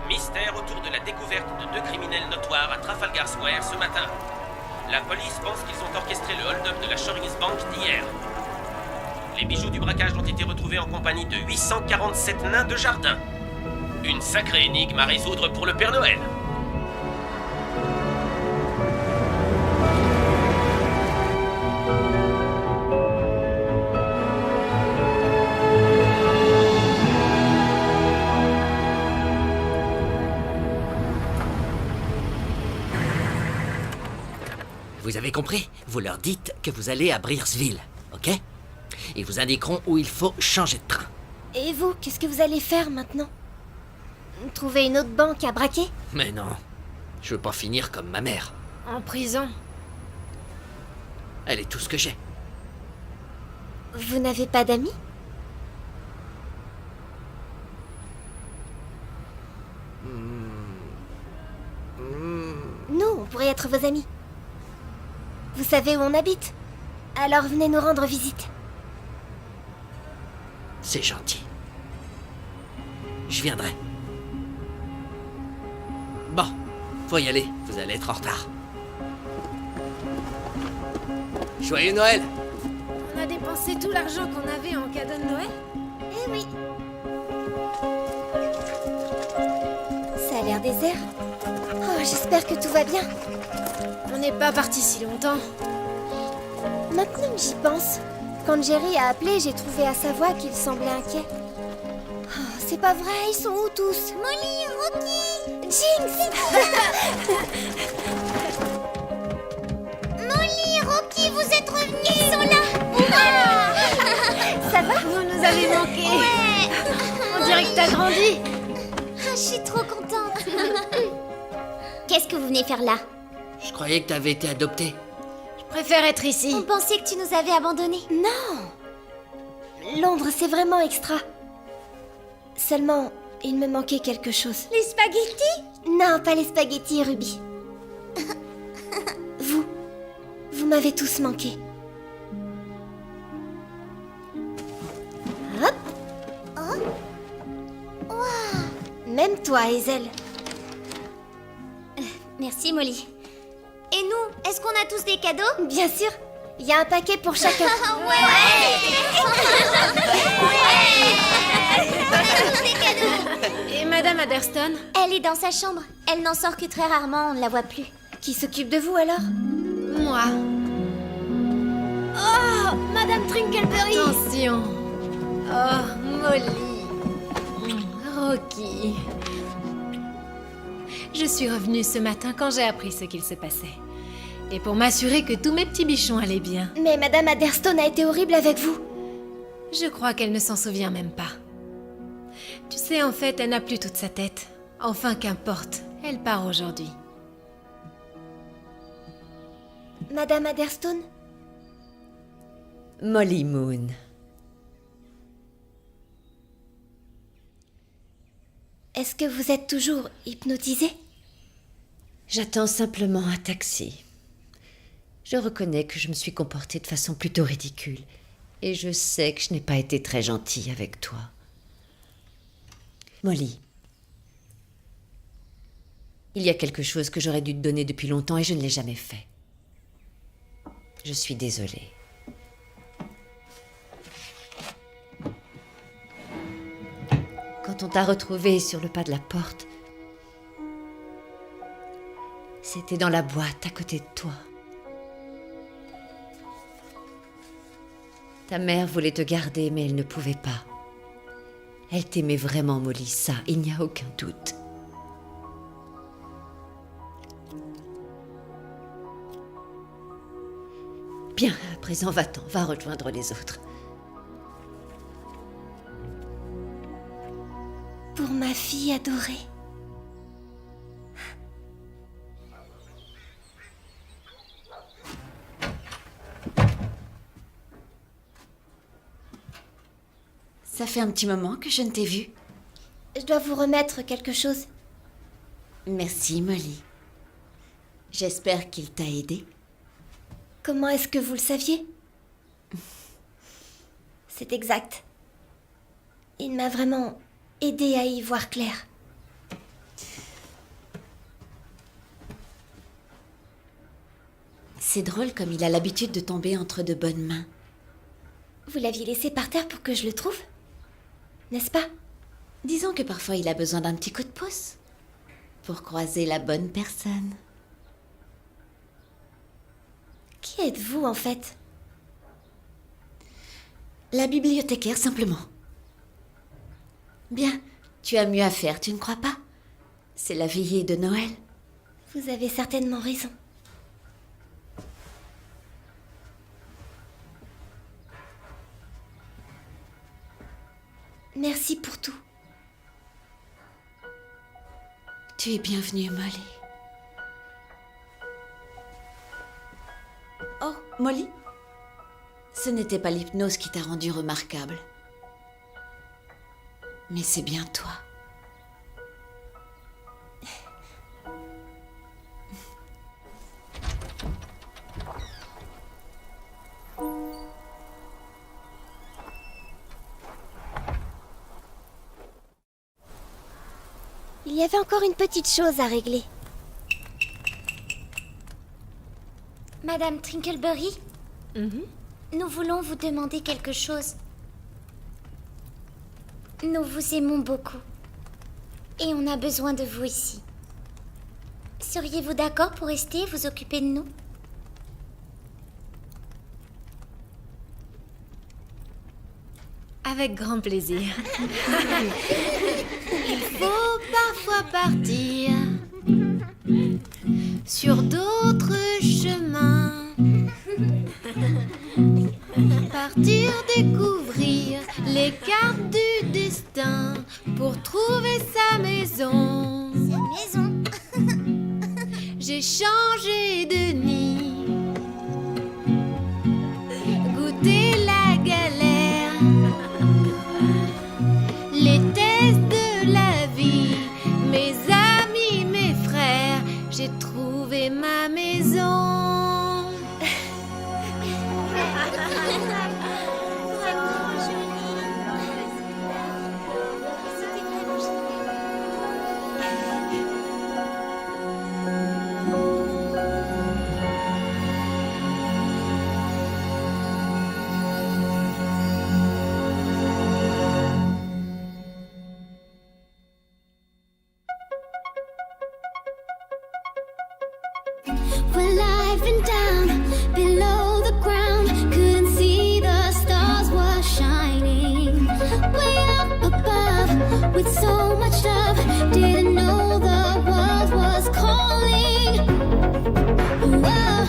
I: Mystère autour de la découverte de 2 criminels notoires à Trafalgar Square ce matin. La police pense qu'ils ont orchestré le hold-up de la Shorings Bank d'hier. Les bijoux du braquage ont été retrouvés en compagnie de 847 nains de jardin. Une sacrée énigme à résoudre pour le Père Noël.
D: Vous avez compris? Vous leur dites que vous allez à Breersville, ok? Ils vous indiqueront où il faut changer de train.
A: Et vous, qu'est-ce que vous allez faire maintenant? Trouver une autre banque à braquer?
D: Mais non, je veux pas finir comme ma mère.
E: En prison.
D: Elle est tout ce que j'ai.
A: Vous n'avez pas d'amis? Nous, on pourrait être vos amis. Vous savez où on habite? Alors venez nous rendre visite.
D: C'est gentil. Je viendrai. Bon, faut y aller. Vous allez être en retard. Joyeux Noël!
E: On a dépensé tout l'argent qu'on avait en cadeau de Noël?
A: oui. Ça a l'air désert. Oh, j'espère que tout va bien.
E: On n'est pas parti si longtemps.
A: Maintenant que j'y pense, quand Jerry a appelé, j'ai trouvé à sa voix qu'il semblait inquiet. Oh, c'est pas vrai, ils sont où tous?
M: Molly, Rocky,
A: Jinx!
M: Molly, Rocky, vous êtes revenus. Ils sont là.
A: Ça va?
E: Vous nous avez manqué.
M: Ouais.
E: On dirait que t'as grandi.
M: Ah, je suis trop contente. Qu'est-ce que vous venez faire là?
D: Je croyais que t'avais été adopté.
E: Je préfère être ici.
M: On pensait que tu nous avais abandonnés.
A: Non! Londres, c'est vraiment extra. Seulement, il me manquait quelque chose.
M: Les spaghettis?
A: Non, pas les spaghettis, Ruby. Vous m'avez tous manqué. Hop!
M: Oh. Waouh.
A: Même toi, Hazel.
M: Merci, Molly. Et nous, est-ce qu'on a tous des cadeaux?
A: Bien sûr, il y a un paquet pour chacun.
E: Et Madame Adderston?
M: Elle est dans sa chambre. Elle n'en sort que très rarement, on ne la voit plus.
A: Qui s'occupe de vous alors?
E: Moi.
A: Oh, Madame Trinkleberry!
E: Attention. Oh, Molly. Rocky. Je suis revenue ce matin quand j'ai appris ce qu'il se passait. Et pour m'assurer que tous mes petits bichons allaient bien.
A: Mais Madame Adderston a été horrible avec vous.
E: Je crois qu'elle ne s'en souvient même pas. Tu sais, en fait, elle n'a plus toute sa tête. Enfin, qu'importe. Elle part aujourd'hui.
A: Madame Adderston?
G: Molly Moon.
A: Est-ce que vous êtes toujours hypnotisée?
G: J'attends simplement un taxi. Je reconnais que je me suis comportée de façon plutôt ridicule. Et je sais que je n'ai pas été très gentille avec toi. Molly. Il y a quelque chose que j'aurais dû te donner depuis longtemps et je ne l'ai jamais fait. Je suis désolée. Quand on t'a retrouvée sur le pas de la porte, c'était dans la boîte à côté de toi. Ta mère voulait te garder, mais elle ne pouvait pas. Elle t'aimait vraiment, Molly, ça, il n'y a aucun doute. Bien, à présent, va-t'en, va rejoindre les autres.
A: Pour ma fille adorée.
G: Ça fait un petit moment que je ne t'ai vue.
A: Je dois vous remettre quelque chose.
G: Merci, Molly. J'espère qu'il t'a aidé.
A: Comment est-ce que vous le saviez? C'est exact. Il m'a vraiment aidé à y voir clair.
G: C'est drôle comme il a l'habitude de tomber entre de bonnes mains.
A: Vous l'aviez laissé par terre pour que je le trouve? N'est-ce pas?
G: Disons que parfois il a besoin d'un petit coup de pouce pour croiser la bonne personne.
A: Qui êtes-vous en fait?
G: La bibliothécaire, simplement. Bien, tu as mieux à faire, tu ne crois pas? C'est la veillée de Noël.
A: Vous avez certainement raison. Merci pour tout.
G: Tu es bienvenue, Molly. Oh, Molly? Ce n'était pas l'hypnose qui t'a rendue remarquable. Mais c'est bien toi.
A: Il y avait encore une petite chose à régler.
M: Madame Trinkleberry, nous voulons vous demander quelque chose. Nous vous aimons beaucoup. Et on a besoin de vous ici. Seriez-vous d'accord pour rester et vous occuper de nous?
E: Avec grand plaisir. Il faut parfois partir sur d'autres chemins. Partir découvrir les cartes du destin pour trouver sa maison.
M: Sa maison.
E: J'ai changé de nid, goûté la galère, les tests de la vie, mes amis, mes frères, j'ai trouvé ma maison.
B: We're live and down below the ground. Couldn't see the stars were shining. Way up above with so much love. Didn't know the world was calling. Whoa,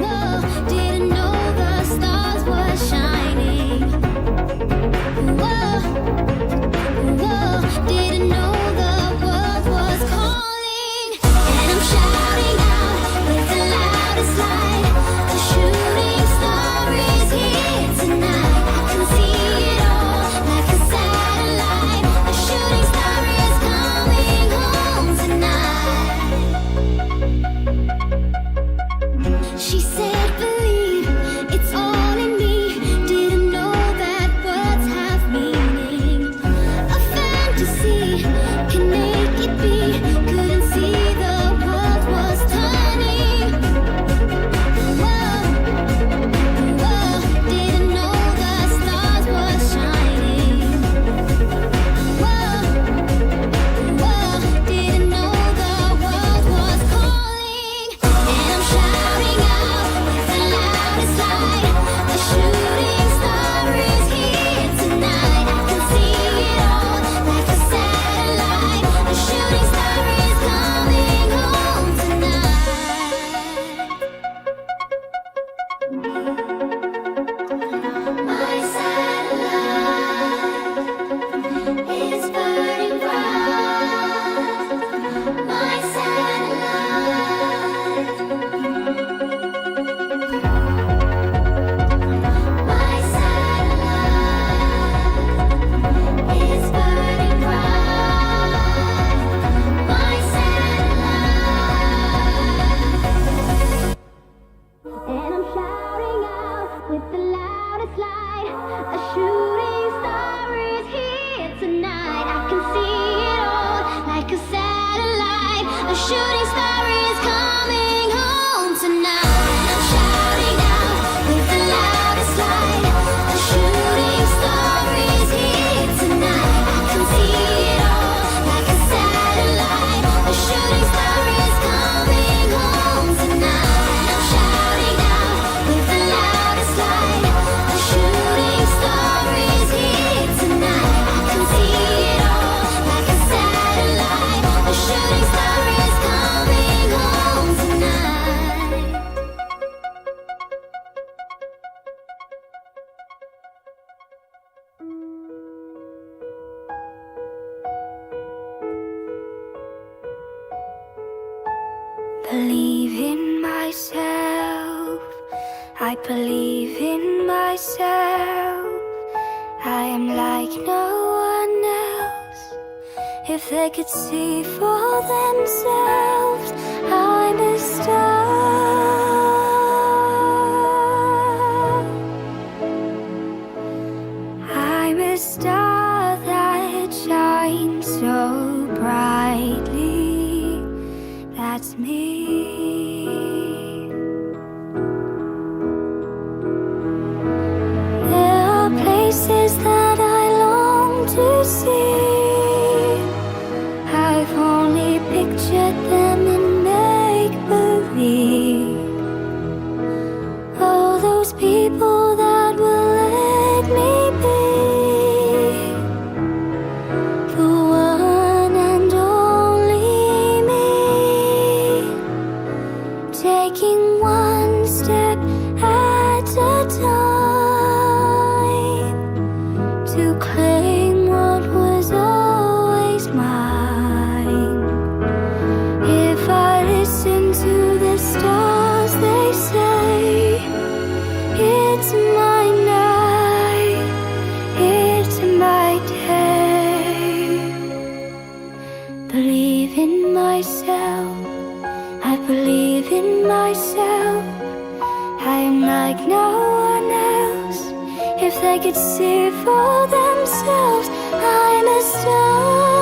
B: whoa. Didn't know the stars were shining. Whoa, whoa. Didn't know the world was calling. And I'm shouting out with the loudest light. The shooting star is here tonight. I can see it all like a satellite. The shooting star is coming home tonight. She said, believe it's all in me. Didn't know that words have meaning. A fantasy can make it be. Couldn't see the world was turning. Whoa, whoa. Didn't know the stars were shining. Whoa, whoa. Didn't know the world was calling. And I'm shouting out with the loudest light. The shooting star is here tonight. I can see it all like a satellite. The shooting star is coming home tonight. My satellite is burning bright. My satellite. My satellite is burning bright. My satellite. And I'm shouting out with the loudest light. A shooting star is here tonight. I can see it all like a satellite. A shooting star is coming home tonight. I'm shouting out with the loudest light. A shooting star is here tonight. I can see it all like a satellite. A shooting star is coming home tonight. I'm shouting out with the loudest light. A shooting star is here tonight. I can see it all like a satellite. A shooting star is coming home tonight. Believe in myself. I believe in myself. I am like no one else. If they could see for themselves, I'm a star. I'm a star that shines so brightly. That's me. There are places that I long people that will let me be the one and only me, taking one step at a time to claim what was always mine. If I listen to the stars, they say it's my night, it's my day. Believe in myself, I believe in myself. I am like no one else. If they could see for themselves, I'm a star.